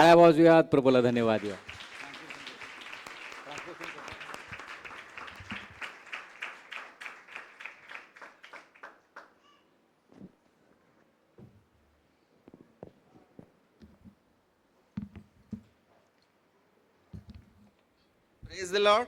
टाळ्या वाजूयात प्रभूला धन्यवाद द्या. Praise the Lord.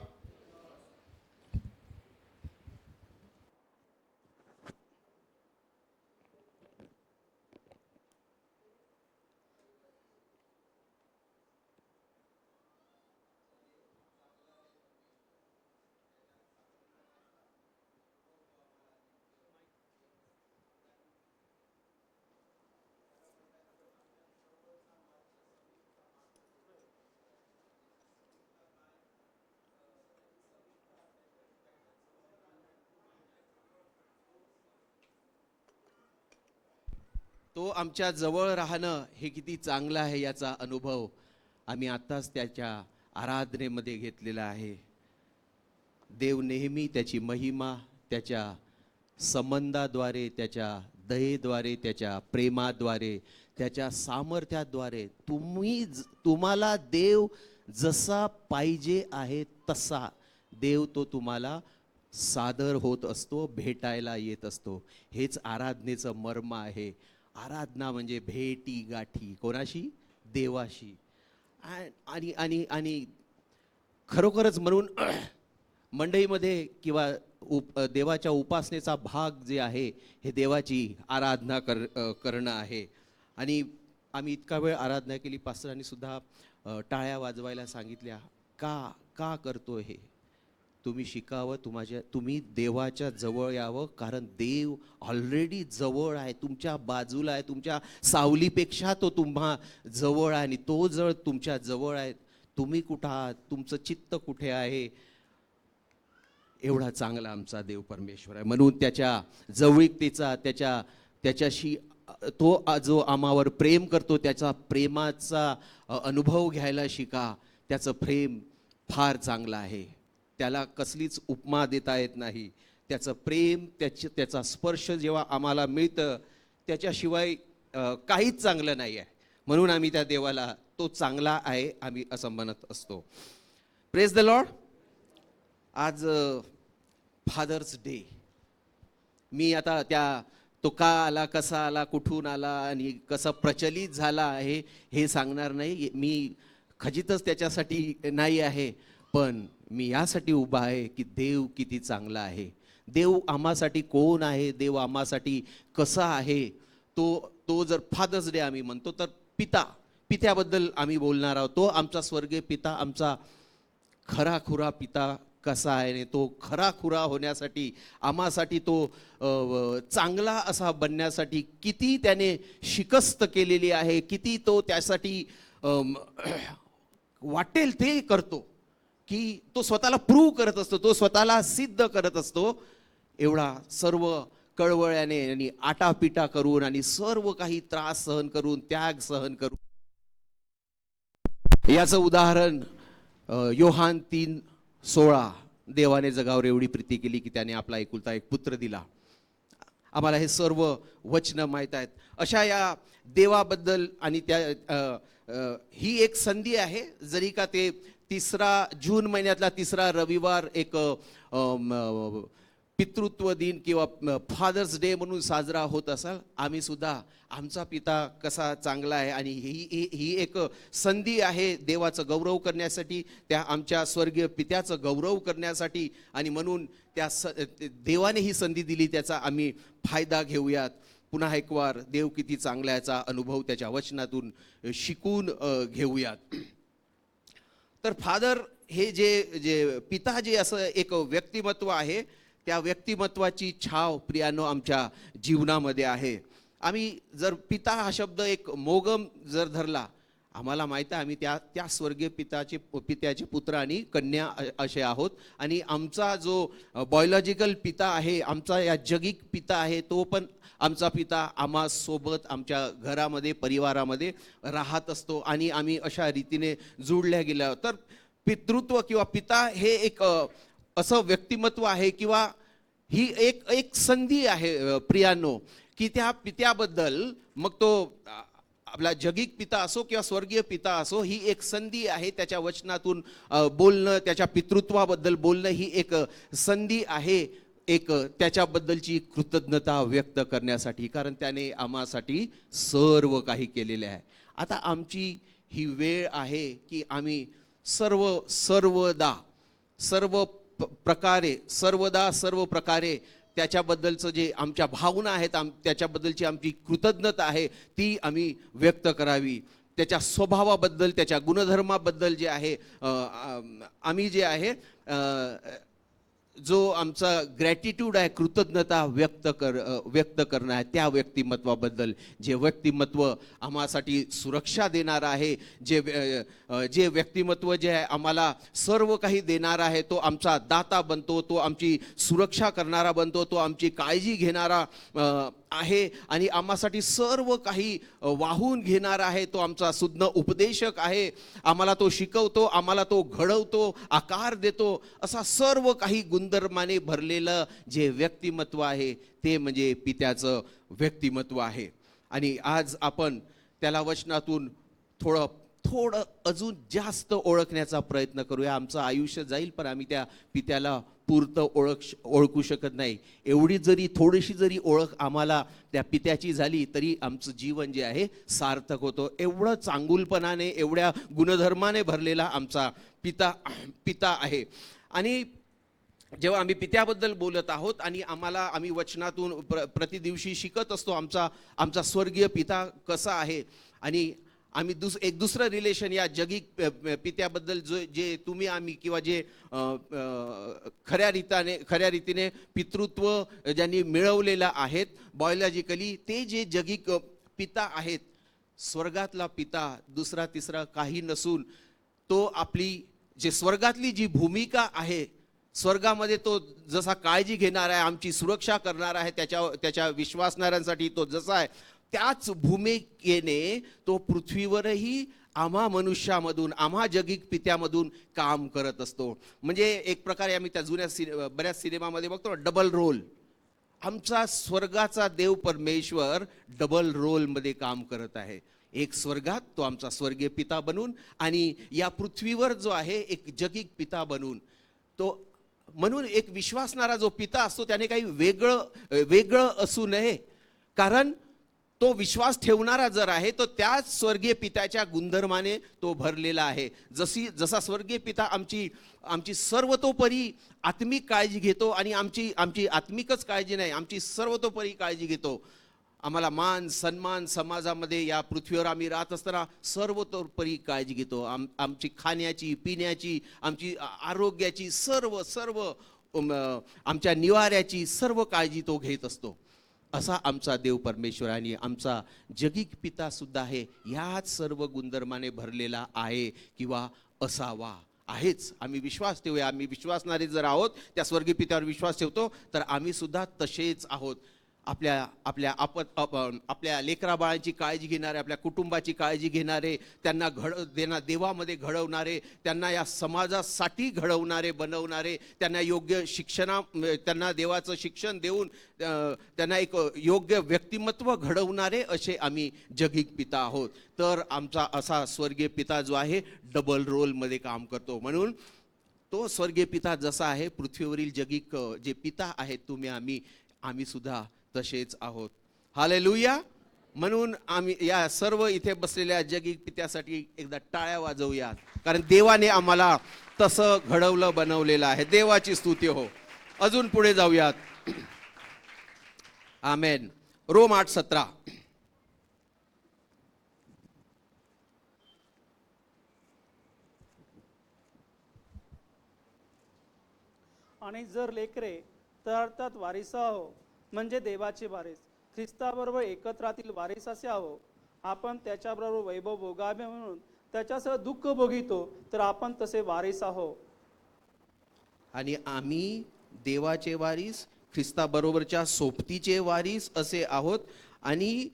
तो आमच्या जवळ राहणं हे किती चांगलं आहे याचा अनुभव आम्ही आत्ताच त्याच्या आराधनेमध्ये घेतलेला आहे. देव नेहमी त्याची महिमा त्याच्या संबंधाद्वारे, त्याच्या दयेद्वारे, त्याच्या प्रेमाद्वारे, त्याच्या सामर्थ्याद्वारे तुम्हाला देव जसा पाहिजे आहे तसा देव तो तुम्हाला सादर होत असतो, भेटायला येत असतो. हेच आराधनेचं मर्म आहे. आराधना म्हणजे भेटी गाठी कोणाशी? देवाशी. आणि आणि आणि खरोखरच म्हणून मंडईमध्ये किंवा देवाच्या उपासनेचा भाग जे आहे हे देवाची आराधना करणं आहे. आणि आम्ही इतका वेळ आराधना केली, पास्टरांनी सुद्धा टाळ्या वाजवायला सांगितल्या. का का करतो हे? तुम्ही शिकावं, तुम्ही देवाच्या जवळ यावं, कारण देव ऑलरेडी जवळ आहे, तुमच्या बाजूला आहे, तुमच्या सावलीपेक्षा तो तुम्हा जवळ आहे. आणि तो जर तुमच्या जवळ आहे, तुम्ही कुठं आहात, तुमचं चित्त कुठे आहे? एवढा चांगला आमचा देव परमेश्वर आहे. म्हणून त्याच्या जवळीकतेचा, त्याच्याशी तो जो आम्हावर प्रेम करतो त्याचा प्रेमाचा अनुभव घ्यायला शिका. त्याचं प्रेम फार चांगलं आहे, त्याला कसलीच उपमा देता येत नाही. त्याचं प्रेम, त्याचा स्पर्श जेव्हा आम्हाला मिळतं त्याच्याशिवाय काहीच चांगलं नाही आहे. म्हणून आम्ही त्या देवाला तो चांगला आहे आम्ही असं म्हणत असतो. Praise the Lord. आज फादर्स डे. मी आता तो का आला, कसा आला, कुठून आला आणि कसं प्रचलित झाला आहे हे सांगणार नाही. मी खचितच त्याच्यासाठी नाही आहे, पण मी यासाठी उभा आहे की देव किती चांगला आहे. देव आम्हासाठी कोण आहे, देव आम्हासाठी कसा आहे. तो जर फादर्स डे आम्ही म्हणतो तर पित्याबद्दल आम्ही बोलणार आहोत. तो आमचा स्वर्गीय पिता, आमचा खराखुरा पिता कसा आहे. आणि तो खराखुरा होण्यासाठी, आम्हासाठी तो चांगला असा बनण्यासाठी किती त्याने शिकस्त केलेली आहे, किती तो त्यासाठी वाटेल ते करतो, की तो स्वतःला प्रूव्ह करत असतो, तो स्वतःला सिद्ध करत असतो. एवढा सर्व कळवळ्याने आणि आटापिटा करून आणि सर्व काही त्रास सहन करून, त्याग सहन करून. याचं उदाहरण योहान 3:16. देवाने जगावर एवढी प्रीती केली की त्याने आपला एकुलता एक पुत्र दिला. आम्हाला हे सर्व वचनं माहीत आहेत. अशा या देवाबद्दल आणि ही एक संधी आहे. जरी का ते जून महिन्यातला 3रा रविवार एक पितृत्व दिन किंवा फादर्स डे म्हणून साजरा होत असाल, आम्ही सुद्धा आमचा पिता कसा चांगला आहे आणि ही एक संधी आहे देवाचं गौरव करण्यासाठी, त्या आमच्या स्वर्गीय पित्याचं गौरव करण्यासाठी. आणि म्हणून देवाने ही संधी दिली, त्याचा आम्ही फायदा घेऊयात. पुन्हा एक वार देव किती चांगला याचा अनुभव त्याच्या वचनातून शिकून घेऊयात. तर फादर हे जे पिता जे असं एक व्यक्तिमत्व आहे, त्या व्यक्तिमत्वाची छाव प्रियानो आमच्या जीवनामध्ये आहे. आम्ही जर पिता हा शब्द एक मोगम जर धरला, आम्हाला माहिती आहे आम्ही त्या स्वर्गीय पित्याचे पुत्र आणि कन्या असे आहोत. आणि आमचा जो बायोलॉजिकल पिता आहे, आमचा या जगिक पिता आहे, तो पण आमचा पिता आम्हा सोबत आमच्या घरामध्ये, परिवारामध्ये राहत असतो आणि आम्ही अशा रीतीने जोडल्या गेल्या. तर पितृत्व किंवा पिता हे एक असं व्यक्तिमत्व आहे किंवा ही एक संधी आहे प्रियानो, की त्या पित्याबद्दल मग तो आपला जगिक पिता असो किंवा स्वर्गीय पिता असो, ही एक संधी आहे. त्याच्या वचनातून बोलणं, त्याच्या पितृत्वाबद्दल बोलणं ही एक संधी आहे, एक त्याच्याबद्दलची कृतज्ञता व्यक्त करण्यासाठी, कारण त्याने आम्हासाठी सर्व काही केलेले आहे. आता आमची ही वेळ आहे की आम्ही सर्वदा सर्व प्रकारे त्याच्याबद्दलचं जे आमच्या भावना आहेत, त्याच्याबद्दलची आमची कृतज्ञता आहे, ती आम्ही व्यक्त करावी. त्याच्या स्वभावाबद्दल, त्याच्या गुणधर्माबद्दल जे आहे आम्ही जे आहे जो आमचा ग्रॅटिट्यूड आहे, कृतज्ञता व्यक्त करणं आहे त्या व्यक्तिमत्वाबद्दल, जे व्यक्तिमत्व आम्हासाठी सुरक्षा देणार आहे, जे व्यक्तिमत्व जे आहे आम्हाला सर्व काही देणार आहे, तो आमचा दाता बनतो, तो आमची सुरक्षा करणारा बनतो, तो आमची काळजी घेणारा आहे आणि आम्हासाठी सर्व काही वाहून घेणार आहे. तो आमचा सुज्ञ उपदेशक आहे, आम्हाला तो शिकवतो, आम्हाला तो घडवतो, आकार देतो. असा सर्व काही गुणधर्माने भरलेलं जे व्यक्तिमत्व आहे ते म्हणजे पित्याचं व्यक्तिमत्व आहे. आणि आज आपण त्याला वचनातून थोडं अजून जास्त ओळखण्याचा प्रयत्न करूया. आमचं आयुष्य जाईल पण आम्ही त्या पित्याला पुरतं ओळखू शकत नाही. एवढी जरी थोडीशी जरी ओळख आम्हाला त्या पित्याची झाली तरी आमचं जीवन जे आहे सार्थक होतं. एवढं चांगुलपणाने, एवढ्या गुणधर्माने भरलेला आमचा पिता आहे. आणि जेव्हा आम्ही पित्याबद्दल बोलत आहोत आणि आम्ही वचनातून प्रतिदिवशी शिकत असतो आमचा स्वर्गीय पिता कसा आहे, आणि आम्ही एक दुसरं रिलेशन या जगिक पित्याबद्दल जे तुम्ही आम्ही किंवा जे खऱ्या रीतीने पितृत्व ज्यांनी मिळवलेलं आहेत बायोलॉजिकली, ते जे जगिक पिता आहेत, स्वर्गातला पिता दुसरा तिसरा काही नसून तो आपली जे स्वर्गातली जी भूमिका आहे, स्वर्गामध्ये तो जसा काळजी घेणार आहे, आमची सुरक्षा करणार आहे, त्याच्या विश्वासणाऱ्यांसाठी तो जसा आहे, त्याच भूमिकेने तो पृथ्वीवरही आम्हा मनुष्यामधून, आम्हा जगिक पित्यामधून काम करत असतो. म्हणजे एक प्रकारे आम्ही त्या बऱ्याच सिनेमामध्ये बघतो डबल रोल. आमचा स्वर्गाचा देव परमेश्वर डबल रोलमध्ये काम करत आहे. एक स्वर्गात तो आमचा स्वर्गीय पिता बनून आणि या पृथ्वीवर जो आहे एक जगिक पिता बनून. तो म्हणून एक विश्वासणारा जो पिता असतो त्याने काही वेगळं असू नये, कारण तो विश्वास ठेवणारा जर आहे तो त्याच स्वर्गीय पित्याच्या गुणधर्माने तो भरलेला आहे. जसा स्वर्गीय पिता आमची सर्वतोपरी आत्मिक काळजी घेतो, आणि आमची आत्मिकच काळजी नाही, आमची सर्वतोपरी काळजी घेतो. आम्हाला मान सन्मान समाजामध्ये या पृथ्वीवर आम्ही राहत असताना सर्वतोपरी काळजी घेतो. आमची खाण्याची, पिण्याची, आमची आरोग्याची, सर्व आमच्या निवाऱ्याची सर्व काळजी तो घेत असतो. असा आमचा देव परमेश्वर आणि आमचा जगिक पिता सुद्धा आहे, ह्याच सर्व गुणधर्माने भरलेला आहे किंवा असावा आहेच. आम्ही विश्वास ठेवूया. आम्ही विश्वासणारे जर आहोत, त्या स्वर्गीय पित्यावर विश्वास ठेवतो, तर आम्ही सुद्धा तसेच आहोत. आपल्या लेकराबाळांची काळजी घेणारे, आपल्या कुटुंबाची काळजी घेणारे, त्यांना देवामध्ये घडवणारे, त्यांना या समाजासाठी घडवणारे, बनवणारे, त्यांना योग्य त्यांना देवाचं शिक्षण देऊन त्यांना एक योग्य व्यक्तिमत्व घडवणारे असे आम्ही जगिक पिता आहोत. तर आमचा असा स्वर्गीय पिता जो आहे डबल रोलमध्ये काम करतो. म्हणून तो स्वर्गीय पिता जसा आहे, पृथ्वीवरील जगिक जे पिता आहेत आम्ही सुद्धा तसेच आहोत. हालेलुया. म्हणून आम्ही या सर्व इथे बसलेल्या जगिक पित्यासाठी एकदा टाळ्या वाजवूयात, कारण देवाने आम्हाला तसं घडवलं, बनवलेलं आहे. देवाची स्तुती हो. अजून पुढे जाऊयात. आमेन. रोम 8:17. आणि जर लेकरे तर अर्थात वारिस आहो, म्हणजे देवाचे वारिस, ख्रिस्ताबरोबर एकत्रातील वारिस असे आहो. आपण त्याच्याबरोबर वैभव भोगावे म्हणून त्याच्यासह दुःख भोगितो, तर आपण तसे वारिस आहो. आणि आम्ही देवाचे वारिस, ख्रिस्ताबरोबरच्या सोबतीचे वारिस असे आहोत. आणि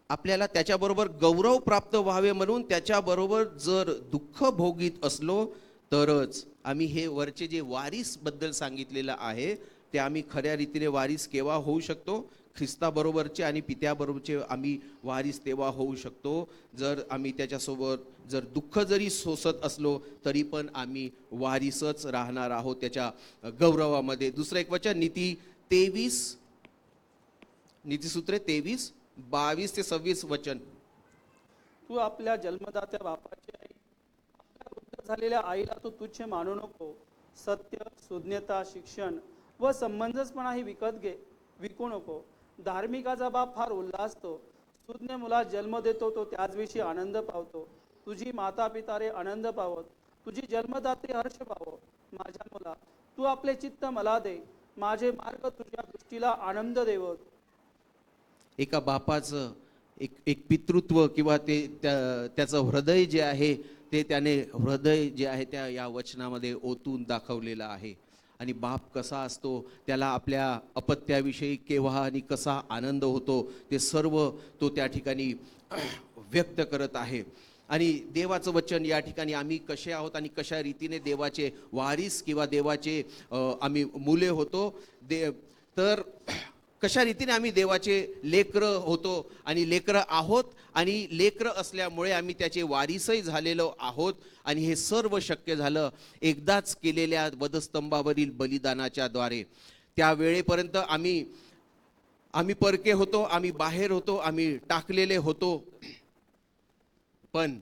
आपल्याला त्याच्याबरोबर गौरव प्राप्त व्हावे म्हणून त्याच्याबरोबर जर दुःख भोगीत असलो तरच आम्ही हे वरचे जे वारिस बद्दल सांगितलेलं आहे ते आम्ही खऱ्या रीतीने वारिस केव्हा होऊ शकतो, ख्रिस्ताबरोबरचे आणि पित्याबरोबरचे आम्ही वारीस तेव्हा होऊ शकतो जर आम्ही त्याच्यासोबत जर दुःख जरी सोसत असलो तरी पण आम्ही वारीसच राहणार आहोत त्याच्या गौरवामध्ये. दुसरं एक वचन नीतिसूत्रे 23 22 ते 26 वचन. तू आपल्या जन्मदात्या बापाची आई, आपल्या वृद्ध झालेल्या आईला तू तुच्छ मानू नको. सत्य, सुज्ञता, शिक्षण व समंजसपणाही विकू नको. धार्मिकाचा बाप फार उल्हासतो. सुज्ञ मुला जन्म देतो तो त्याचविषयी आनंद पावतो. तुझी माता पिता रे आनंद पावत, तुझी जन्मदात्री हर्ष पावो. माझ्या मुला तू आपले चित्त मला दे, माझे मार्ग तुझ्या दृष्टीला आनंद देवत. एका बापाचं एक पितृत्व किंवा त्याचं हृदय जे आहे ते त्याने हृदय जे आहे त्या या वचनामध्ये ओतून दाखवलेलं आहे. आणि बाप कसा असतो, त्याला आपल्या अपत्याविषयी केव्हा आणि कसा आनंद होतो ते सर्व तो त्या ठिकाणी व्यक्त करत आहे. आणि देवाचं वचन या ठिकाणी आम्ही कसे आहोत आणि कशा रीतीने देवाचे वारीस किंवा देवाचे आम्ही मुले होतो तर कशा रीतीने आम्ही देवाचे लेकरं होतो आणि लेकरं आहोत आणि लेकरं असल्यामुळे आम्ही त्याचे वारीसही झालेलो आहोत. आणि हे सर्व शक्य झालं एकदाच केलेल्या वधस्तंभावरील बलिदानाच्या द्वारे. त्या वेळेपर्यंत आम्ही परके होतो, आम्ही बाहेर होतो, आम्ही टाकलेले होतो. पण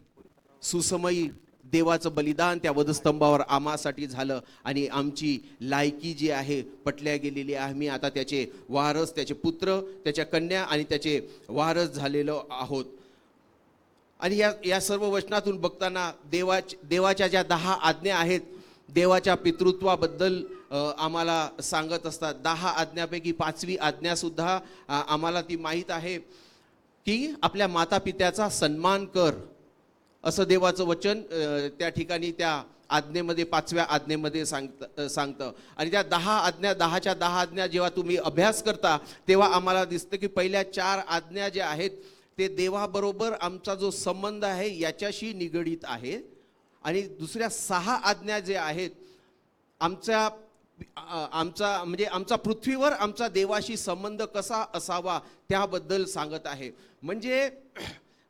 सुसमयी देवाचं बलिदान त्या वधस्तंभावर आम्हासाठी झालं आणि आमची लायकी जी आहे पटल्या गेलेली आहे. आम्ही आता त्याचे वारस, त्याचे पुत्र, त्याच्या कन्या आणि त्याचे वारस झालेलो आहोत. आणि या सर्व वचनातून बघताना देवाच्या ज्या 10 आज्ञा आहेत देवाच्या पितृत्वाबद्दल आम्हाला सांगत असतात. 10 आज्ञापैकी 5वी आज्ञा सुद्धा आम्हाला ती माहीत आहे की आपल्या माता पित्याचा सन्मान कर, असं देवाचं वचन त्या ठिकाणी त्या आज्ञेमध्ये 5व्या आज्ञेमध्ये सांगतं. आणि त्या 10च्या 10 आज्ञा जेव्हा तुम्ही अभ्यास करता तेव्हा आम्हाला दिसतं की पहिल्या 4 आज्ञा ज्या आहेत ते देवाबरोबर आमचा जो संबंध आहे याच्याशी निगडीत आहे. आणि दुसऱ्या 6 आज्ञा जे आहेत आमचा पृथ्वीवर आमचा देवाशी संबंध कसा असावा त्याबद्दल सांगत आहे. म्हणजे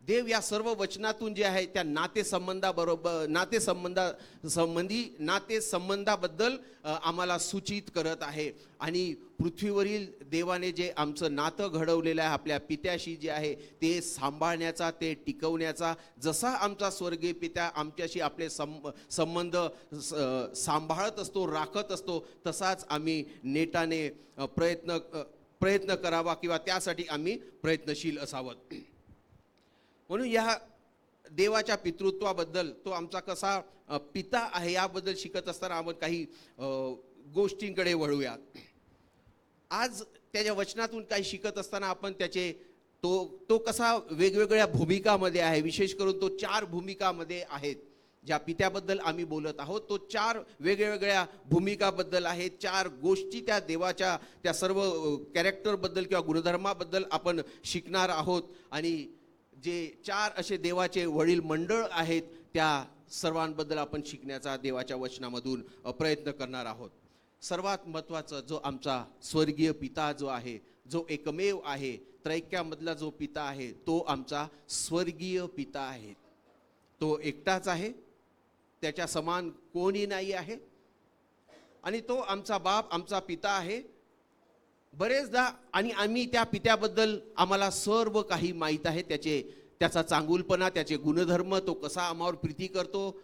देव या सर्व वचनातून जे आहे त्या नातेसंबंधाबद्दल आम्हाला सूचित करत आहे. आणि पृथ्वीवरील देवाने जे आमचं नातं घडवलेलं आहे आपल्या पित्याशी जे आहे ते सांभाळण्याचा, ते टिकवण्याचा, जसा आमचा स्वर्गीय पिता आमच्याशी आपले संबंध सांभाळत असतो, राखत असतो, तसाच आम्ही नेटाने प्रयत्न करावा किंवा त्यासाठी आम्ही प्रयत्नशील असावं. म्हणून या देवाच्या पितृत्वाबद्दल, तो आमचा कसा पिता आहे याबद्दल शिकत असताना आपण काही गोष्टींकडे वळूया. आज त्याच्या वचनातून काही शिकत असताना आपण तो कसा वेगवेगळ्या भूमिकामध्ये आहे. विशेष करून तो 4 भूमिकामध्ये आहेत. ज्या पित्याबद्दल आम्ही बोलत आहोत तो 4 वेगवेगळ्या भूमिकाबद्दल आहे. 4 गोष्टी त्या देवाच्या त्या सर्व कॅरेक्टरबद्दल किंवा गुणधर्माबद्दल आपण शिकणार आहोत. आणि जे 4 असे देवाचे वडील मंडळ आहेत त्या सर्वांबद्दल आपण शिकण्याचा देवाच्या वचनामधून प्रयत्न करणार आहोत. सर्वात महत्त्वाचं जो आमचा स्वर्गीय पिता जो आहे, जो एकमेव आहे, त्रैक्यामधला जो पिता आहे तो आमचा स्वर्गीय पिता आहे. तो एकटाच आहे, त्याच्या समान कोणी नाही आहे. आणि तो आमचा बाप, आमचा पिता आहे. बरेचदा आणि आम्ही त्या पित्याबद्दल आम्हाला सर्व काही माहीत आहे. त्याचा चांगुलपणा, त्याचे गुणधर्म, तो कसा आम्हावर प्रीती करतो,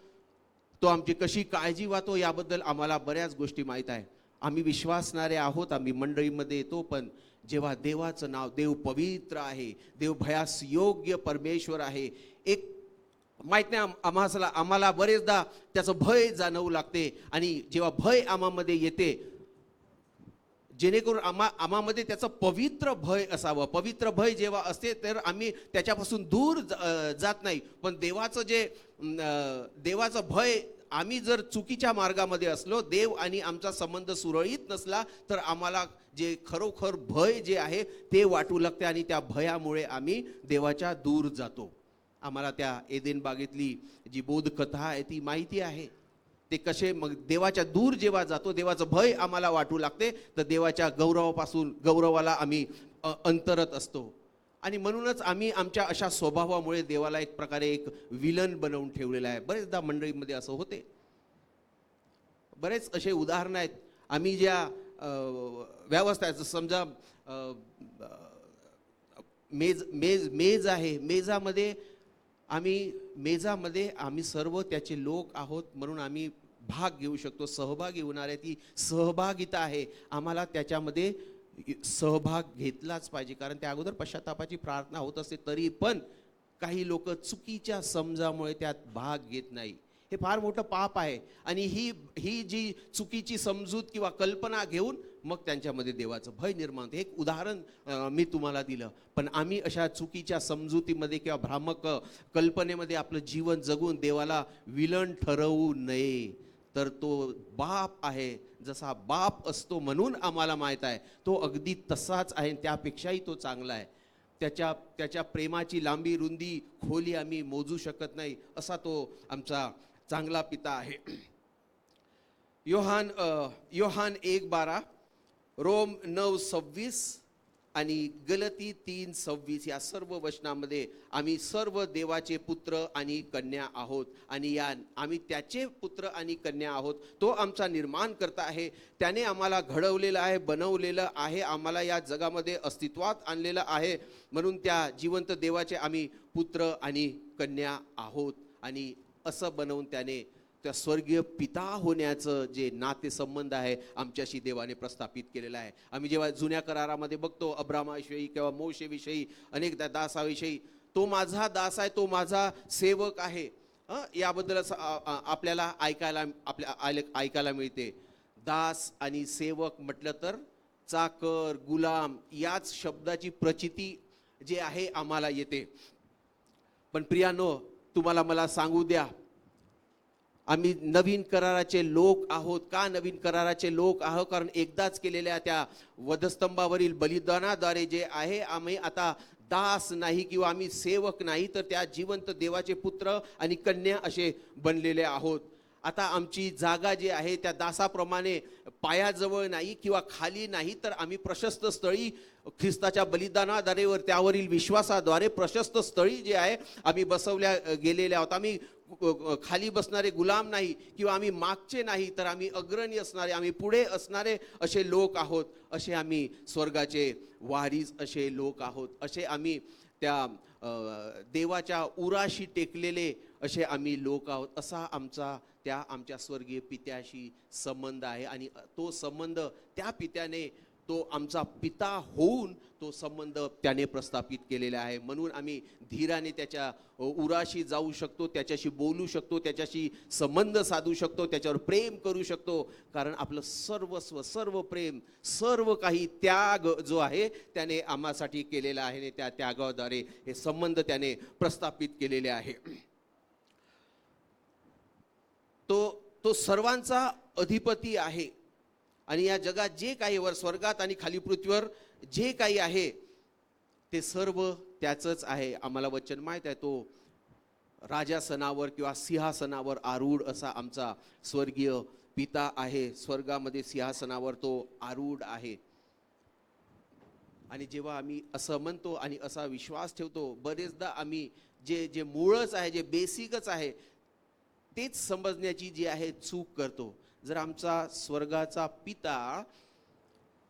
तो आमची कशी काळजी वाहतो याबद्दल आम्हाला बऱ्याच गोष्टी माहीत आहे. आम्ही विश्वासणारे आहोत, आम्ही मंडळीमध्ये येतो. पण जेव्हा देवाचं नाव, देव पवित्र आहे, देव भयास योग्य परमेश्वर आहे, एक माहीत नाही आम्हाला बरेचदा त्याचं भय जाणवू लागते. आणि जेव्हा भय आम्हामध्ये येते जेणेकरून आम्हामध्ये त्याचं पवित्र भय असावं. पवित्र भय जेव्हा असते तर आम्ही त्याच्यापासून दूर जात नाही. पण देवाचं भय, आम्ही जर चुकीच्या मार्गामध्ये असलो, देव आणि आमचा संबंध सुरळीत नसला तर आम्हाला जे खरोखर भय जे आहे ते वाटू लागते आणि त्या भयामुळे आम्ही देवाच्या दूर जातो. आम्हाला त्या एदेन बागेतली जी बोधकथा आहे ती माहिती आहे. ते कसे मग देवाच्या दूर जेव्हा जातो, देवाचं भय आम्हाला वाटू लागते, तर देवाच्या गौरवाला आम्ही अंतरत असतो. आणि म्हणूनच आम्ही आमच्या अशा स्वभावामुळे देवाला एक प्रकारे एक विलन बनवून ठेवलेलं आहे. बरेचदा मंडळीमध्ये असं होते. बरेच असे उदाहरणं आहेत. आम्ही ज्या व्यवस्था आहे, समजा मेज आहे, मेजामध्ये आम्ही सर्व त्याचे लोक आहोत, म्हणून आम्ही भाग घेऊ शकतो. सहभागी होणारे ती सहभागिता आहे, आम्हाला त्याच्यामध्ये सहभाग घेतलाच पाहिजे. कारण त्या अगोदर पश्चातापाची प्रार्थना होत असते, तरी पण काही लोक चुकीच्या समजामुळे त्यात भाग घेत नाही. हे फार मोठं पाप आहे. आणि ही जी चुकीची समजूत किंवा कल्पना घेऊन मग त्यांच्यामध्ये देवाचं भय निर्माण होतं. एक उदाहरण मी तुम्हाला दिलं. पण आम्ही अशा चुकीच्या समजुतीमध्ये किंवा भ्रामक कल्पनेमध्ये आपलं जीवन जगून देवाला विलन ठरवू नये. तर तो बाप आहे, जसा बाप असतो म्हणून आम्हाला माहीत आहे तो अगदी तसाच आहे, त्यापेक्षाही तो चांगला आहे. त्याच्या प्रेमाची लांबी रुंदी खोली आम्ही मोजू शकत नाही, असा तो आमचा चांगला पिता आहे. योहान 1:12, रोम 9:26 आणि गलती 3:26 या सर्व वचनामध्ये आम्ही सर्व देवाचे पुत्र आणि कन्या आहोत. आणि आम्ही त्याचे पुत्र आणि कन्या आहोत. तो आमचा निर्माणकर्ता आहे. त्याने आम्हाला घडवलेलं आहे, बनवलेलं आहे, आम्हाला या जगामध्ये अस्तित्वात आणलेलं आहे. म्हणून त्या जिवंत देवाचे आम्ही पुत्र आणि कन्या आहोत. आणि असं बनवून त्याने त्या स्वर्गीय पिता होण्याचं जे नातेसंबंध आहे आमच्याशी देवाने प्रस्थापित केलेलं आहे. आम्ही जेव्हा जुन्या करारामध्ये बघतो अब्रामाविषयी किंवा मोशेविषयी, अनेकदा दासाविषयी, तो माझा दास आहे, तो माझा सेवक आहे, याबद्दल आपल्याला ऐकायला मिळते. दास आणि सेवक म्हटलं तर चाकर, गुलाम याच शब्दाची प्रचिती जे आहे आम्हाला येते. पण प्रियानो, तुम्हाला मला सांगू द्या, आम्ही नवीन कराराचे लोक आहोत. का नवीन कराराचे लोक आहोत? कारण एकदाच केलेल्या त्या वधस्तंभावरील बलिदानाद्वारे जे आहे, आम्ही आता दास नाही किंवा आम्ही सेवक नाही, तर त्या जिवंत देवाचे पुत्र आणि कन्या असे बनलेले आहोत. आता आमची जागा जी आहे त्या दासाप्रमाणे पायाजवळ नाही किंवा खाली नाही, तर आम्ही प्रशस्त स्थळी ख्रिस्ताच्या बलिदानाद्वारे वर त्यावरील विश्वासाद्वारे प्रशस्त स्थळी जे आहे आम्ही बसवल्या गेलेल्या आहोत. आम्ही खाली बसणारे गुलाम नाही किंवा आम्ही मागचे नाही, तर आम्ही अग्रणी असणारे, आम्ही पुढे असणारे असे लोक आहोत. असे आम्ही स्वर्गाचे वारीस असे लोक आहोत. असे आम्ही त्या देवाच्या उराशी टेकलेले असे आम्ही लोक आहोत. असा आमच्या स्वर्गीय पित्याशी संबंध आहे. आणि तो संबंध त्या पित्याने, तो आमचा पिता होऊन तो संबंध त्याने प्रस्थापित केलेला आहे. म्हणून आम्ही धीराने त्याच्या उराशी जाऊ शकतो, त्याच्याशी बोलू शकतो, त्याच्याशी संबंध साधू शकतो, त्याच्यावर प्रेम करू शकतो. कारण आपलं सर्वस्व, सर्व प्रेम, सर्व काही त्याग जो आहे त्याने आम्हासाठी केलेला आहे. त्या त्यागाद्वारे हे संबंध त्याने प्रस्थापित केलेले आहे. तो सर्वांचा अधिपती आहे. आणि या जगात जे काही वर स्वर्गात आणि खाली पृथ्वीवर जे काही आहे ते सर्व त्याचंच आहे. आम्हाला वचन माहीत आहे, तो राजासनावर किंवा सिंहासनावर आरूढ असा आमचा स्वर्गीय पिता आहे. स्वर्गामध्ये सिंहासनावर तो आरूढ आहे. आणि जेव्हा आम्ही असं म्हणतो आणि असा विश्वास ठेवतो, बरेचदा आम्ही जे मूळच आहे, जे बेसिकच आहे, तेच समजण्याची जी आहे चूक करतो. जर आमचा स्वर्गाचा पिता,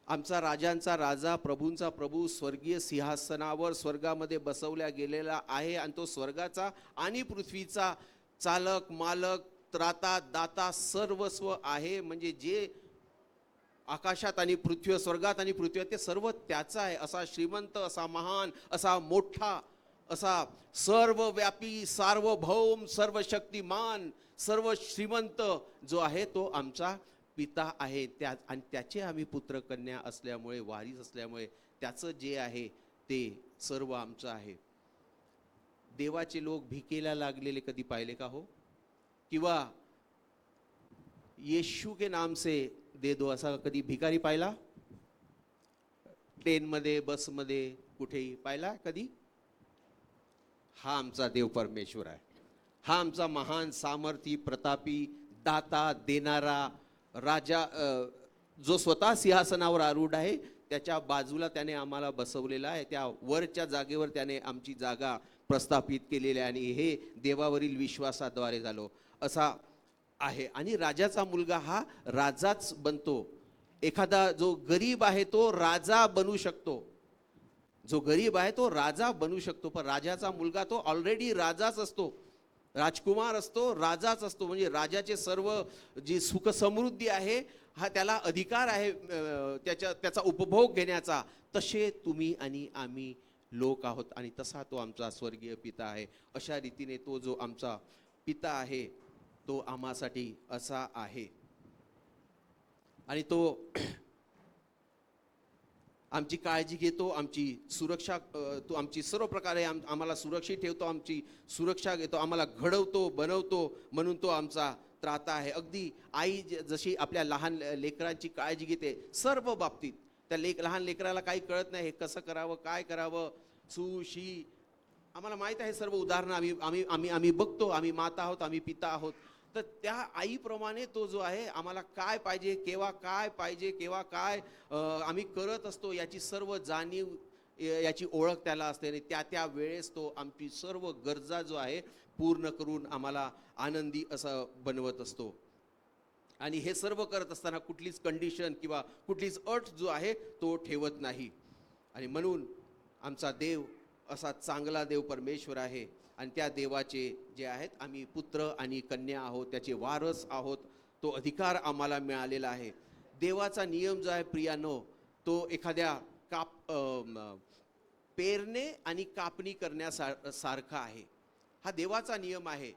आमचा राजांचा राजा, प्रभूंचा प्रभू स्वर्गीय सिंहासनावर स्वर्गामध्ये बसवल्या गेलेला आहे आणि तो स्वर्गाचा आणि पृथ्वीचा चालक, मालक, त्राता, दाता, सर्वस्व आहे, म्हणजे जे आकाशात आणि पृथ्वी, स्वर्गात आणि पृथ्वीवर ते सर्व त्याचा आहे. असा श्रीमंत, असा महान, असा मोठा, असा सर्वव्यापी, सार्वभौम, सर्वशक्तिमान, सर्व श्रीमंत जो आहे तो आमचा पिता आहे. आणि त्याचे आम्ही पुत्र कन्या असल्यामुळे, वारीस असल्यामुळे त्याचं जे आहे ते सर्व आमचं आहे. देवाचे लोक भिकेला लागलेले कधी पाहिले का हो? किंवा येशू के नाम से दे दो असा कधी भिकारी पाहिला? ट्रेनमध्ये, बसमध्ये, कुठेही पाहिला कधी? हा आमचा देव परमेश्वर आहे. हा आमचा महान, सामर्थी, प्रतापी, दाता, देणारा राजा, जो स्वतः सिंहासनावर आरूढ आहे, त्याच्या बाजूला त्याने आम्हाला बसवलेला आहे, त्या वरच्या जागेवर त्याने आमची जागा प्रस्थापित केलेली आहे आणि हे देवावरील विश्वासाद्वारे झालो असा आहे. आणि राजाचा मुलगा हा राजाच बनतो. एखादा जो गरीब आहे तो राजा बनू शकतो, जो गरीब आहे तो राजा बनू शकतो, पण राजाचा मुलगा तो ऑलरेडी राजाच असतो, राजकुमार असतो, राजाच असतो. म्हणजे राजाचे सर्व जी सुख समृद्धी आहे हा त्याला अधिकार आहे त्याचा उपभोग घेण्याचा. तसे तुम्ही आणि आम्ही लोक आहोत आणि तसा तो आमचा स्वर्गीय पिता आहे. अशा रीतीने तो जो आमचा पिता आहे तो आम्हासाठी असा आहे आणि तो आमची काळजी घेतो, आमची सुरक्षा, तो आमची सर्व प्रकारे आम्हाला सुरक्षित ठेवतो, आमची सुरक्षा घेतो, आम्हाला घडवतो, बनवतो, म्हणून तो आमचा त्राता आहे. अगदी आई जशी आपल्या लहान लेकरांची काळजी घेते सर्व बाबतीत, त्या लहान लेकराला काही कळत नाही, हे कसं करावं, काय करावं, सू शी, आम्हाला माहीत आहे सर्व उदाहरणं आम्ही आम्ही आम्ही आम्ही बघतो. आम्ही माता आहोत, आम्ही पिता आहोत. तर त्या आईप्रमाणे तो जो आहे आम्हाला काय पाहिजे, केव्हा काय पाहिजे, केव्हा काय आम्ही करत असतो याची सर्व जाणीव, याची ओळख त्याला असते आणि त्या त्या वेळेस तो आमची सर्व गरजा जो आहे पूर्ण करून आम्हाला आनंदी असं बनवत असतो. आणि हे सर्व करत असताना कुठलीच कंडिशन किंवा कुठलीच अट जो आहे तो ठेवत नाही. आणि म्हणून आमचा देव असा चांगला देव परमेश्वर आहे आणि त्या देवाचे जे आहेत आम्ही पुत्र आणि कन्या आहोत, त्याचे वारस आहोत. तो अधिकार आम्हाला मिळालेला आहे. देवाचा नियम जो आहे प्रियानो, तो एखाद्या पेरणे आणि कापणी करण्यासारखा आहे. हा देवाचा नियम आहे,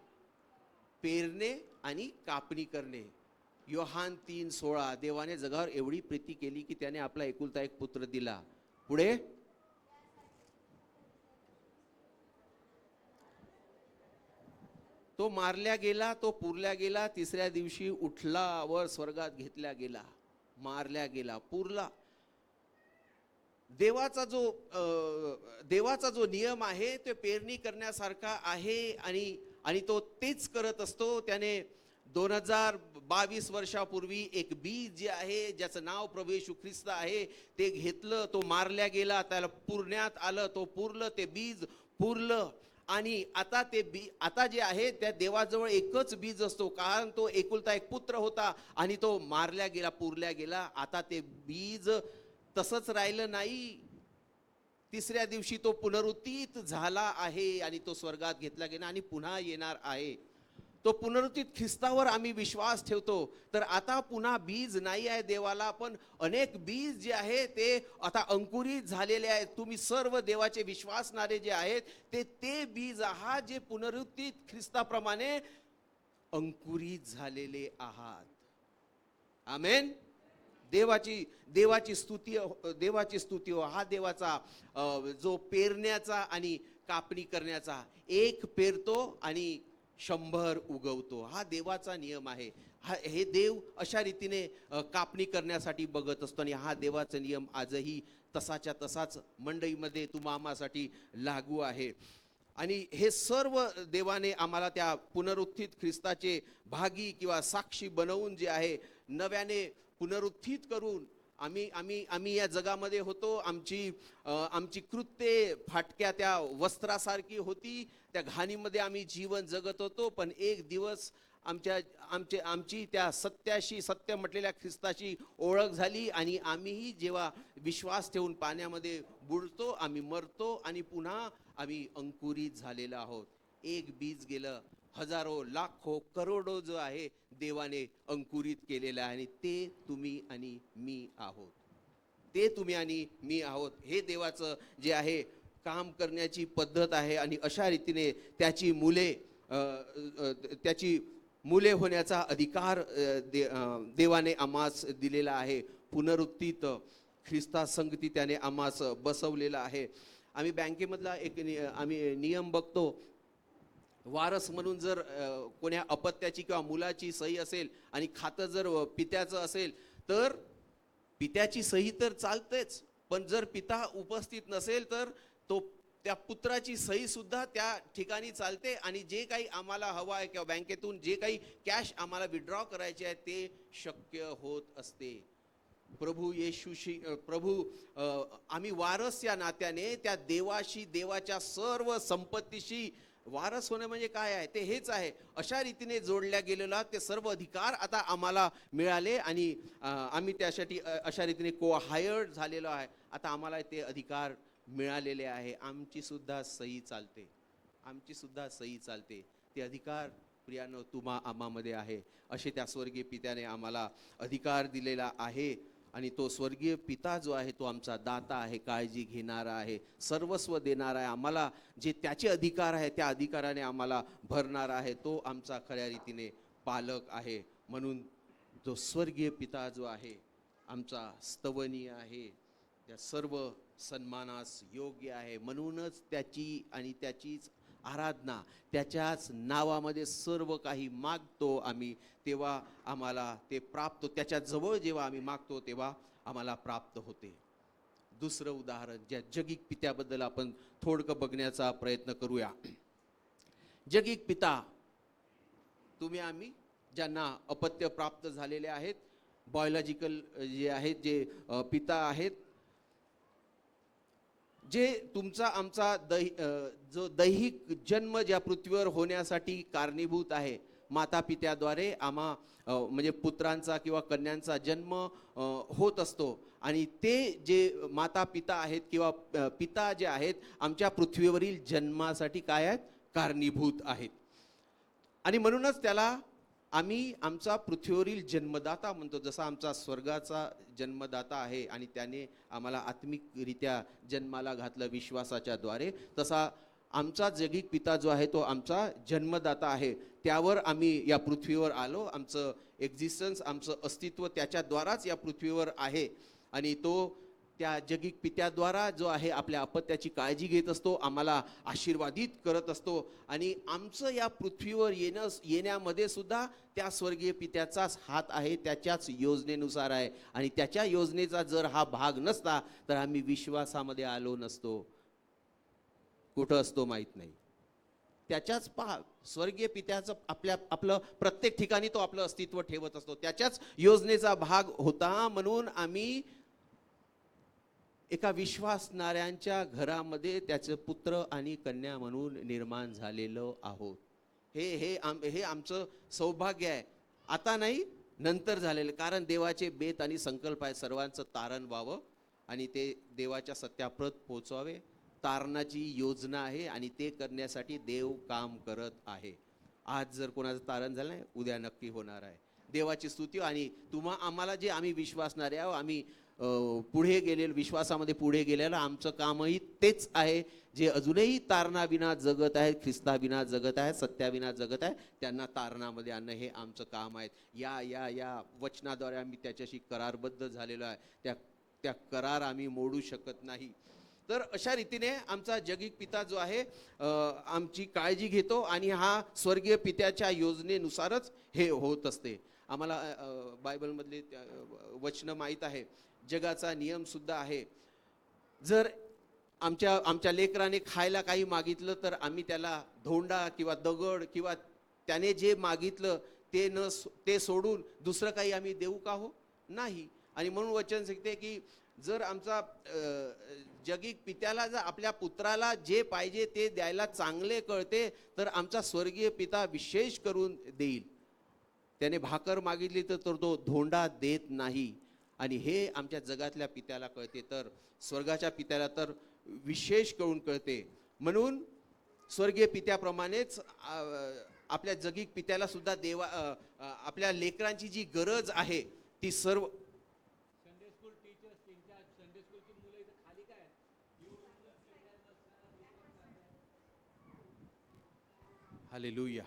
पेरणे आणि कापणी करणे. योहान 3:16, देवाने जगावर एवढी प्रीती केली की त्याने आपला एकुलता एक पुत्र दिला. पुढे तो मारल्या गेला, तो पुरल्या गेला, तिसऱ्या दिवशी उठला वर स्वर्गात घेतल्या गेला. मारल्या गेला, पुरला. देवाचा जो नियम आहे ते पेरणी करण्यासारखा आहे आणि तो तेच करत असतो. त्याने 2022 वर्षापूर्वी एक बीज जे आहे ज्याचं नाव प्रभू येशू ख्रिस्त आहे ते घेतलं, तो मारल्या गेला, त्याला पुरण्यात आलं, तो पुरलं, ते बीज पुरलं. आणि आता जे आहे त्या देवाजवळ एकच बीज असतो, कारण तो एकुलता एक पुत्र होता आणि तो मारल्या गेला, पुरल्या गेला. आता ते बीज तसंच राहिलं नाही. तिसऱ्या दिवशी तो पुनरुत्थित झाला आहे आणि तो स्वर्गात घेतला गेला आणि पुन्हा येणार आहे. तो पुनरुत्थित ख्रिस्तावर आम्ही विश्वास ठेवतो. तर आता पुन्हा बीज नाही आहे देवाला, पण अनेक बीज जे आहे ते आता अंकुरित झालेले आहेत. तुम्ही सर्व देवाचे विश्वासणारे जे आहेत ते बीज आहात जे पुनरुत्थित ख्रिस्ताप्रमाणे अंकुरित झालेले आहात. आमेन. देवाची स्तुती हो. हा देवाचा जो पेरण्याचा आणि कापणी करण्याचा, एक पेरतो आणि 100 उगवतो, हा देवाचा नियम आहे. हे देव अशा रीतीने कापणी करण्यासाठी बघत असतो आणि हा देवाचा नियम आजही तसाच्या तसाच मंडईमध्ये तुम्हासाठी लागू आहे. आणि हे सर्व देवाने आम्हाला त्या पुनरुत्थित ख्रिस्ताचे भागी किंवा साक्षी बनवून जे आहे नव्याने पुनरुत्थित करून आम्ही या जगामध्ये होतो. आमची कृत्ये फाटक्या त्या वस्त्रासारखी होती, त्या घाणीमध्ये आम्ही जीवन जगत होतो. पण एक दिवस आमची त्या सत्य म्हटलेल्या ख्रिस्ताची ओळख झाली आणि आम्हीही जेव्हा विश्वास ठेवून पाण्यामध्ये बुडतो, आम्ही मरतो आणि पुन्हा आम्ही अंकुरित झालेलो आहोत. एक बीज गेलं, हजारो लाखो करोडो जो आहे देवाने अंकुरित केलेलं आहे आणि ते तुम्ही आणि मी आहोत. ते तुम्ही आणि मी आहोत. हे देवाचं जे आहे काम करण्याची पद्धत आहे आणि अशा रीतीने त्याची मुले होण्याचा अधिकार देवाने आम्हास दिलेला आहे. पुनरुत्थित ख्रिस्ता संगती त्याने आम्हास बसवलेला आहे. आम्ही बँकेमधला एक नियम बघतो. वारस म्हणून जर कोण्या अपत्याची किंवा मुलाची सही असेल आणि खातं जर पित्याचं असेल तर पित्याची सही तर चालतेच, पण जर पिता उपस्थित नसेल तर त्या पुत्राची सही सुद्धा त्या ठिकाणी चालते. आणि जे काही आम्हाला हवं आहे किंवा बँकेतून जे काही कॅश आम्हाला विड्रॉ करायचे आहे ते शक्य होत असते. प्रभू येशूशी आम्ही वारस या नात्याने त्या देवाशी, देवाच्या सर्व संपत्तीशी वारस होणे म्हणजे काय आहे ते हेच आहे. अशा रीतीने जोडल्या गेलेला ते सर्व अधिकार आता आम्हाला मिळाले आणि आम्ही त्यासाठी अशा रीतीने को हायर्ड झालेलो आहे. आता आम्हाला ते अधिकार मिळालेले आहे. आमची सुद्धा सही चालते, आमची सुद्धा सही चालते. ते अधिकार प्रियानो तुम्हा आम्हामध्ये आहे. असे त्या स्वर्गीय पित्याने आम्हाला अधिकार दिलेला आहे. आणि तो स्वर्गीय पिता जो आहे तो आमचा दाता आहे, काळजी घेणारा आहे, सर्वस्व देणारा आहे. आम्हाला जे त्याचे अधिकार आहे त्या अधिकाराने आम्हाला भरणारा आहे. तो आमचा खऱ्या रीतीने पालक आहे. म्हणून जो स्वर्गीय पिता जो आहे आमचा स्तवनीय आहे, त्या सर्व सन्मानास योग्य आहे. म्हणूनच त्याची आणि त्याचीच आराधना, त्याच्याच नावामध्ये सर्व काही मागतो आम्ही, तेव्हा आम्हाला ते प्राप्त, त्याच्या जवळ जेव्हा आम्ही मागतो तेव्हा आम्हाला प्राप्त होते. दुसरं उदाहरण ज्या जगिक पित्याबद्दल आपण थोडकं बघण्याचा प्रयत्न करूया. जगिक पिता, तुम्ही आम्ही ज्यांना अपत्य प्राप्त झालेले आहेत, बायोलॉजिकल जे आहेत, जे पिता आहेत, जे तुमचा आमचा जो दैहिक जन्म ज्या पृथ्वीवर होण्यासाठी कारणीभूत आहे, माता पित्याद्वारे म्हणजे पुत्रांचा किंवा कन्यांचा जन्म होत असतो. आणि ते जे माता पिता आहेत किंवा पिता जे आहेत आमच्या पृथ्वीवरील जन्मासाठी काय आहेत, कारणीभूत आहेत. आणि म्हणूनच त्याला आम्ही आमचा पृथ्वीवरील जन्मदाता म्हणतो. जसा आमचा स्वर्गाचा जन्मदाता आहे आणि त्याने आम्हाला आत्मिकरित्या जन्माला घातलं विश्वासाच्या द्वारे, तसा आमचा जगिक पिता जो आहे तो आमचा जन्मदाता आहे. त्यावर आम्ही या पृथ्वीवर आलो. आमचं एक्झिस्टन्स, आमचं अस्तित्व त्याच्याद्वाराच या पृथ्वीवर आहे. आणि तो त्या जगिक पित्याद्वारा जो आहे आपल्या अपत्याची काळजी घेत असतो, आम्हाला आशीर्वादित करत असतो. आणि आमचं या पृथ्वीवर येण्यामध्ये सुद्धा त्या स्वर्गीय पित्याचाच हात आहे, त्याच्याच योजनेनुसार आहे. आणि त्याच्या योजनेचा जर हा भाग नसता तर आम्ही विश्वासामध्ये आलो नसतो. कुठं असतो माहीत नाही. त्याच्याच स्वर्गीय पित्याचं आपलं प्रत्येक ठिकाणी तो आपलं अस्तित्व ठेवत असतो. त्याच्याच योजनेचा भाग होता. म्हणून आम्ही एका विश्वासणाऱ्यांच्या घरामध्ये त्याचे पुत्र आणि कन्या म्हणून निर्माण झालेलो आहोत. हे आमचं सौभाग्य आहे. आता नाही, नंतर झालेलं. कारण देवाचे बेत आणि संकल्प आहे सर्वांचं तारण व्हावं आणि ते देवाच्या सत्याप्रत पोहोचवावे. तारणाची योजना आहे आणि ते करण्यासाठी देव काम करत आहे. आज जर कोणाचं तारण झालं नाही, उद्या नक्की होणार आहे. देवाची स्तुती. आणि आम्हाला जे आम्ही विश्वासणारे आहोत, आम्ही पुढे गेलेलो, विश्वासामध्ये पुढे गेलेलं आमचं कामही तेच आहे. जे अजूनही तारणाविना जगत आहेत, ख्रिस्ताविना जगत आहेत, सत्याविना जगत आहे, त्यांना तारणामध्ये आणणं हे आमचं काम आहे. या वचनाद्वारे आम्ही त्याच्याशी करारबद्ध झालेलो आहे. त्या करार आम्ही मोडू शकत नाही. तर अशा रीतीने आमचा जगिक पिता जो आहे आमची काळजी घेतो आणि हा स्वर्गीय पित्याच्या योजनेनुसारच हे होत असते. आम्हाला बायबलमधले वचनं माहीत आहे. जगाचा नियम सुद्धा आहे. जर आमच्या लेकराने खायला काही मागितलं तर आम्ही त्याला धोंडा किंवा दगड किंवा त्याने जे मागितलं ते सोडून दुसरं काही आम्ही देऊ का हो? नाही. आणि म्हणून वचन सांगते की जर आमचा जगिक पित्याला जर आपल्या पुत्राला जे पाहिजे ते द्यायला चांगले कळते तर आमचा स्वर्गीय पिता विशेष करून देईल. त्याने भाकर मागितली तर तो धोंडा देत नाही. आणि हे आमच्या जगातल्या पित्याला कळते, तर स्वर्गाच्या पित्याला तर विशेष करून कळते. म्हणून स्वर्गीय पित्याप्रमाणेच आपल्या जगिक पित्याला सुद्धा आपल्या लेकरांची जी गरज आहे ती सर्व हालेलुया.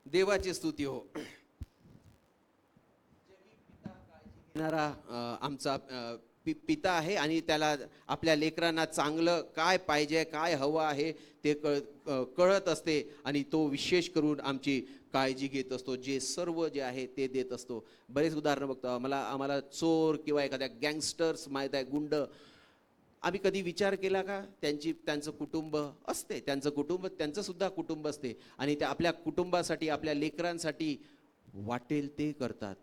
देवाची स्तुती हो. घेणारा आमचा पिता आहे आणि त्याला आपल्या लेकरांना चांगलं काय पाहिजे, काय हवं आहे ते कळत असते आणि तो विशेष करून आमची काळजी घेत असतो. जे सर्व जे आहे ते देत असतो. बरेच उदाहरणं बघतो. आम्हाला चोर किंवा एखाद्या गँगस्टर्स माहीत आहे, गुंड, आम्ही कधी विचार केला का त्यांचं कुटुंब असते, त्यांचं सुद्धा कुटुंब असते आणि ते आपल्या कुटुंबासाठी, आपल्या लेकरांसाठी वाटेल ते करतात.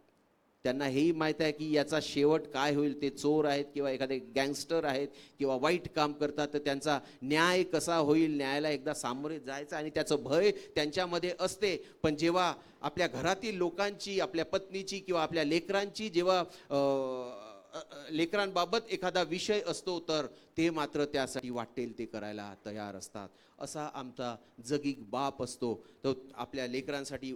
त्यांना हेही माहीत आहे की याचा शेवट काय होईल. ते चोर आहेत किंवा एखादे गँगस्टर आहेत किंवा वाईट काम करतात, तर त्यांचा न्याय कसा होईल, न्यायाला एकदा सामोरे जायचं आणि त्याचं भय त्यांच्यामध्ये असते. पण जेव्हा आपल्या घरातील लोकांची, आपल्या पत्नीची किंवा आपल्या लेकरांची जेव्हा लेकरांबाबत एखादा विषय असतो, तर ते मात्र त्यासाठी वाटेल ते करायला तयार असतात. असा आमचा जगीक बाप असतो. तो आपल्या लेकरांसाठी,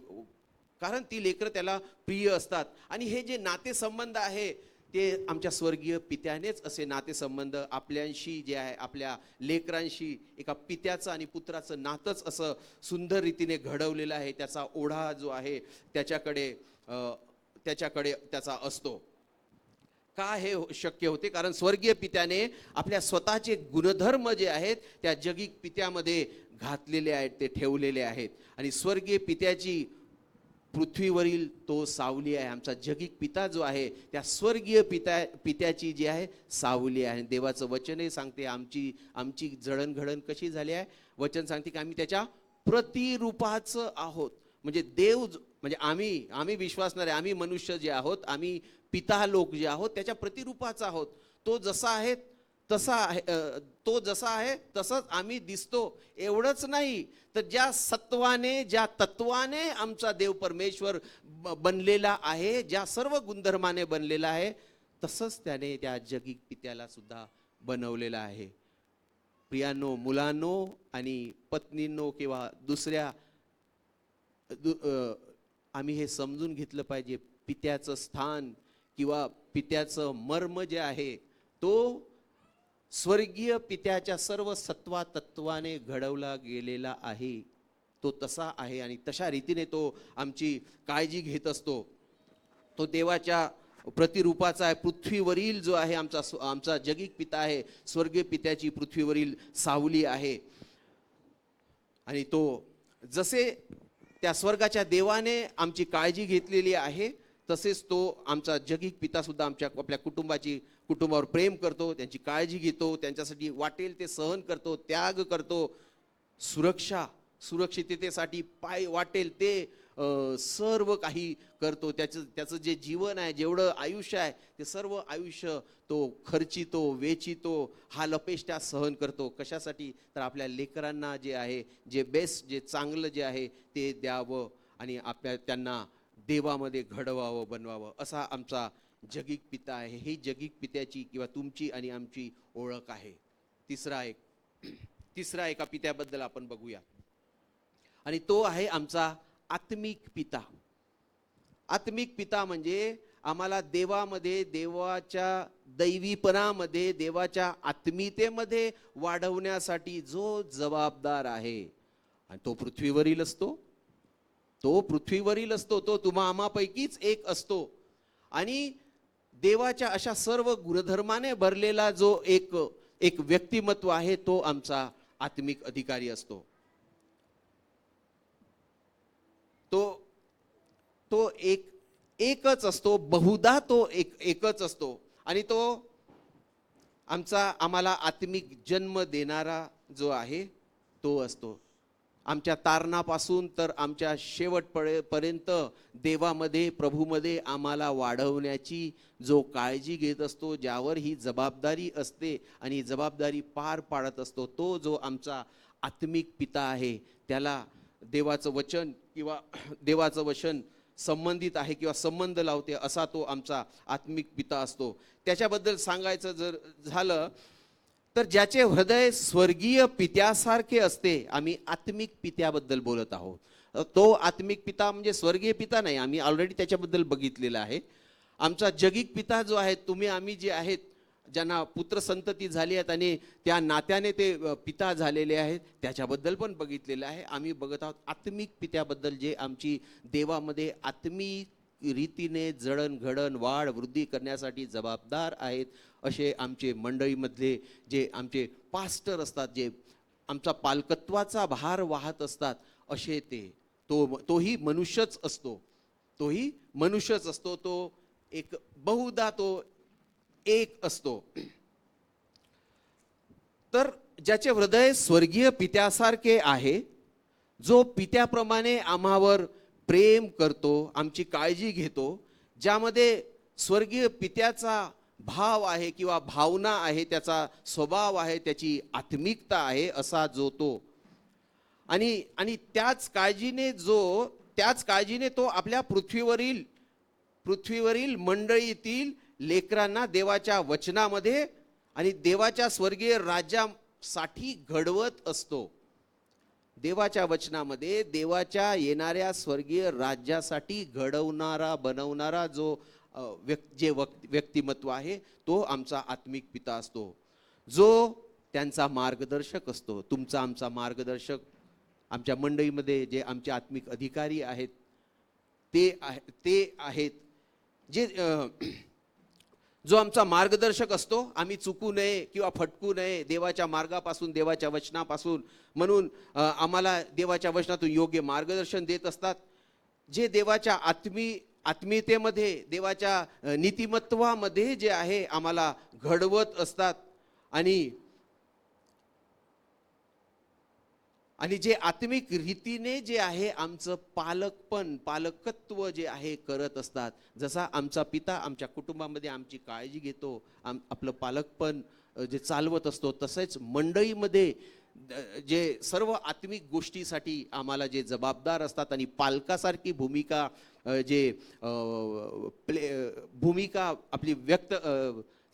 कारण ती लेकरं त्याला प्रिय असतात. आणि हे जे नातेसंबंध आहे ते आमच्या स्वर्गीय पित्यानेच असे नातेसंबंध आपल्याशी जे आहे, आपल्या लेकरांशी एका पित्याचं आणि पुत्राचं नातंच असं सुंदर रीतीने घडवलेलं आहे. त्याचा ओढा जो आहे त्याच्याकडे त्याचा असतो. का हे शक्य होते? कारण स्वर्गीय पित्याने आपल्या स्वतःचे गुणधर्म जे आहेत त्या जगीक पित्यामध्ये घातलेले आहेत, ते ठेवलेले आहेत. आणि स्वर्गीय पित्याची पृथ्वीवरील तो सावली आहे. आमचा जगीक पिता जो आहे त्या स्वर्गीय पित्याची जी आहे सावली आहे. देवाचं वचनही सांगते आमची जडणघडण कशी झाली आहे. वचन सांगते की आम्ही त्याच्या प्रतिरूपाचं आहोत. म्हणजे देव, म्हणजे आम्ही विश्वासणारे, आम्ही मनुष्य जे आहोत, आम्ही पिता लोक जे आहोत त्याच्या प्रतिरूपाचा आहोत. तो जसा आहे तसंच आम्ही दिसतो. एवढंच नाही तर ज्या सत्वाने, ज्या तत्वाने आमचा देव परमेश्वर बनलेला आहे, ज्या सर्व गुणधर्माने बनलेला आहे, तसंच त्याने त्या जगीक पित्याला सुद्धा बनवलेला आहे. प्रियांनो, मुलांनो आणि पत्नींनो किंवा दुसऱ्या आम्ही हे समजून घेतलं पाहिजे. पित्याचं स्थान किंवा पित्याचं मर्म जे आहे तो स्वर्गीय पित्याच्या सर्व सत्वा तत्वाने घडवला गेलेला आहे. तो तसा आहे आणि तशा रीतीने तो आमची काळजी घेत असतो. तो देवाच्या प्रतिरूपाचा आहे. पृथ्वीवरील जो आहे आमचा जगीक पिता आहे, स्वर्गीय पित्याची पृथ्वीवरील सावली आहे. आणि तो जसे त्या स्वर्गाच्या देवाने आमची काळजी घेतलेली आहे, तसेच तो आमचा जगीक पिता सुद्धा आपल्या कुटुंबावर प्रेम करतो, त्यांची काळजी घेतो, त्यांच्यासाठी वाटेल ते सहन करतो, त्याग करतो, सुरक्षिततेसाठी वाटेल ते सर्व काही करतो. त्याचं जे जीवन आहे, जेवढं आयुष्य आहे, ते सर्व आयुष्य तो खर्चितो, वेचितो, हा लपेष्टा सहन करतो. कशासाठी? तर आपल्या लेकरांना जे आहे, जे बेस्ट, जे चांगलं जे आहे ते द्यावं आणि त्यांना देवामध्ये घडवावं, बनवावं. असा आमचा जगीक पिता आहे. ही जगीक पित्याची किंवा तुमची आणि आमची ओळख आहे. तिसरा एका पित्याबद्दल आपण बघूया आणि तो आहे आमचा आत्मिक पिता. आत्मिक पिता म्हणजे आम्हाला देवामध्ये, देवाच्या दैवीपणामध्ये, देवाच्या आत्मीयतेमध्ये वाढवण्यासाठी जो जबाबदार आहे. आणि तो पृथ्वीवरील असतो, तो तुम्हा आम्हापैकीच एक असतो. आणि देवाच्या अशा सर्व गुणधर्माने भरलेला जो एक व्यक्तिमत्व आहे, तो आमचा आत्मिक अधिकारी असतो. तो एकच असतो, बहुधा तो एकच असतो. आणि तो आम्हाला आत्मिक जन्म देणारा जो आहे तो असतो. आमच्या तारणापासून तर आमच्या शेवटपर्यंत देवामध्ये, प्रभूमध्ये आम्हाला वाढवण्याची जो काळजी घेत असतो, ज्यावर ही जबाबदारी असते आणि जबाबदारी पार पाडत असतो, तो जो आमचा आत्मिक पिता आहे, त्याला देवाचं वचन संबंधित आहे किंवा संबंध लावते, असा तो आमचा आत्मिक पिता असतो. त्याच्याबद्दल सांगायचं जर झालं तर ज्याचे हृदय स्वर्गीय पित्यासारखे असते, आम्ही आत्मिक पित्याबद्दल बोलत आहोत. तो आत्मिक पिता म्हणजे स्वर्गीय पिता नाही, आम्ही ऑलरेडी त्याच्याबद्दल बघितलेलं आहे. आमचा जगीक पिता जो आहे, आम्ही जे आहेत, ज्यांना पुत्र संतती झाली आहेत आणि त्या नात्याने ते पिता झालेले आहेत, त्याच्याबद्दल पण बघितलेलं आहे. आम्ही बघत आहोत आत्मिक पित्याबद्दल, जे आमची देवामध्ये आत्मिक रीतीने जडणघडण वाढ वृद्धी करण्यासाठी जबाबदार आहेत असे आमचे मंडळीमधले जे आमचे पास्टर असतात, जे आमचा पालकत्वाचा भार वाहत असतात, असे तोही मनुष्यच असतो. तोही मनुष्यच असतो. तो एक बहुधा तो एक असतो. तर ज्याचे हृदय स्वर्गीय पित्यासारखे आहे, जो पित्याप्रमाणे आम्हावर प्रेम करतो, आमची काळजी घेतो, ज्यामध्ये स्वर्गीय पित्याचा भाव आहे किंवा भावना आहे, त्याचा स्वभाव आहे, त्याची आत्मिकता आहे, असा जो तो आणि त्याच काळजीने तो आपल्या पृथ्वीवरील मंडळीतील लेकरांना देवाच्या वचनामध्ये आणि देवाच्या स्वर्गीय राज्यासाठी घडवत असतो. देवाच्या वचनामध्ये देवाच्या येणाऱ्या स्वर्गीय राज्यासाठी बनवणारा जो व्यक्तिमत्व आहे, तो आमचा आत्मिक पिता असतो, जो त्यांचा मार्गदर्शक असतो. तुमचा आमचा मार्गदर्शक आमच्या मंडळीमध्ये जे आमचे आत्मिक अधिकारी आहेत ते आहेत जे जो आमचा मार्गदर्शक असतो. आम्ही चुकू नये किंवा फटकू नये देवाच्या मार्गापासून, देवाच्या वचनापासून, म्हणून आम्हाला देवाच्या वचनातून योग्य मार्गदर्शन देत असतात. जे देवाच्या आत्मीयतेमध्ये, देवाच्या नीतिमत्वामध्ये जे आहे आम्हाला घडवत असतात आणि जे आत्मिक रीतीने जे आहे आमचं पालकत्व जे आहे करत असतात. जसा आमचा पिता आमच्या कुटुंबामध्ये आमची काळजी घेतो, आपलं पालकपण जे चालवत असतो, तसेच मंडळीमध्ये जे सर्व आत्मिक गोष्टीसाठी आम्हाला जे जबाबदार असतात आणि पालकासारखी भूमिका भूमिका आपली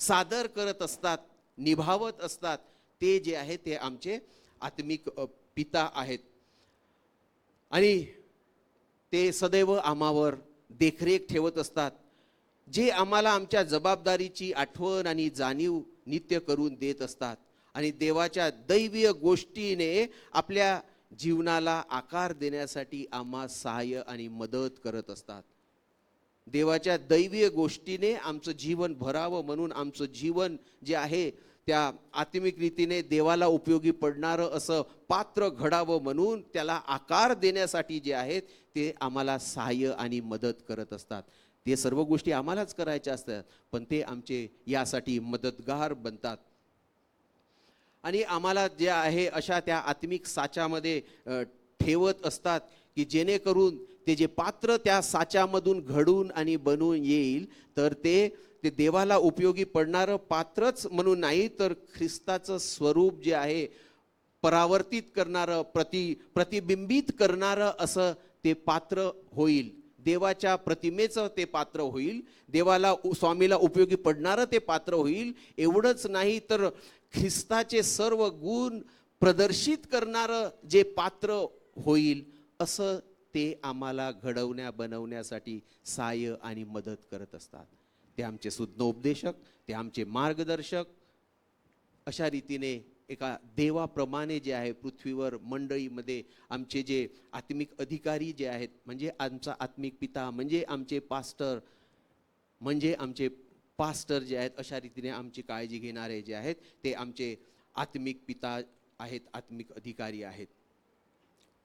सादर करत असतात, निभावत असतात, ते जे आहे ते आमचे आत्मिक पिता आहेत. आणि ते सदैव आम्हावर देखरेख ठेवत असतात, जे आम्हाला आमच्या जबाबदारीची आठवण आणि जाणीव नित्य करून देत असतात आणि देवाच्या दैवीय गोष्टीने आपल्या जीवनाला आकार देण्यासाठी आम्हा सहाय्य आणि मदत करत असतात. देवाच्या दैवीय गोष्टीने आमचं जीवन भरावं म्हणून आमचं जीवन जे आहे त्या आत्मिक रीतीने देवाला उपयोगी पडणारं असं पात्र घडावं म्हणून त्याला आकार देण्यासाठी जे आहेत ते आम्हाला सहाय्य आणि मदत करत असतात. ते सर्व गोष्टी आम्हालाच करायच्या असतात, पण ते आमचे यासाठी मदतगार बनतात आणि आम्हाला जे आहे अशा त्या आत्मिक साच्यामध्ये ठेवत असतात की जेणेकरून ते जे पात्र त्या साच्यामधून घडून आणि बनून येईल, तर ते देवाला उपयोगी पडणारं पात्रच म्हणून नाही, तर ख्रिस्ताचं स्वरूप जे आहे परावर्तित करणारं, प्रतिबिंबित करणारं असं ते पात्र होईल. देवाच्या प्रतिमेचं ते पात्र होईल, देवाला स्वामीला उपयोगी पडणारं ते पात्र होईल. एवढंच नाही तर ख्रिस्ताचे सर्व गुण प्रदर्शित करणारं जे पात्र होईल, असं ते आम्हाला बनवण्यासाठी सहाय्य आणि मदत करत असतात. ते आमचे सुज्ञोपदेशक, ते आमचे मार्गदर्शक, अशा रीतीने एका देवाप्रमाणे जे आहे पृथ्वीवर मंडळीमध्ये आमचे जे आत्मिक अधिकारी जे आहेत, म्हणजे आमचा आत्मिक पिता, म्हणजे आमचे पास्टर जे आहेत, अशा रीतीने आमची काळजी घेणारे जे आहेत ते आमचे आत्मिक पिता आहेत, आत्मिक अधिकारी आहेत.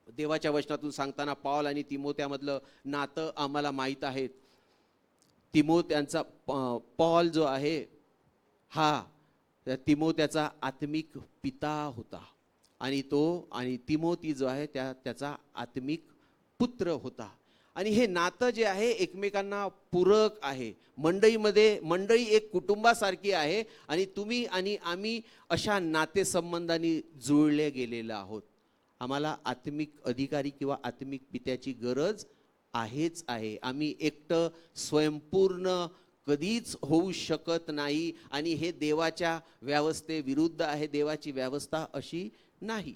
देवाच्या वचनातून सांगताना पौल आणि तिमोथ्यामधलं नातं आम्हाला माहीत आहे. तिमोथ्यांचा पौल जो आहे हा तिमोथ्याचा आत्मिक पिता होता आणि तिमोथी जो आहे त्याचा आत्मिक पुत्र होता. आणि हे नातं जे आहे एकमेकांना पूरक आहे. मंडळी एक कुटुंबासारखी आहे आणि तुम्ही आणि आम्ही अशा नातेसंबंधांनी जुळले गेलेलो आहोत. आम्हाला आत्मिक अधिकारी किंवा आत्मिक पित्याची गरज आहेच आहे. आम्ही एकटं स्वयंपूर्ण कधीच होऊ शकत नाही आणि हे देवाच्या व्यवस्थेविरुद्ध आहे. देवाची व्यवस्था अशी नाही.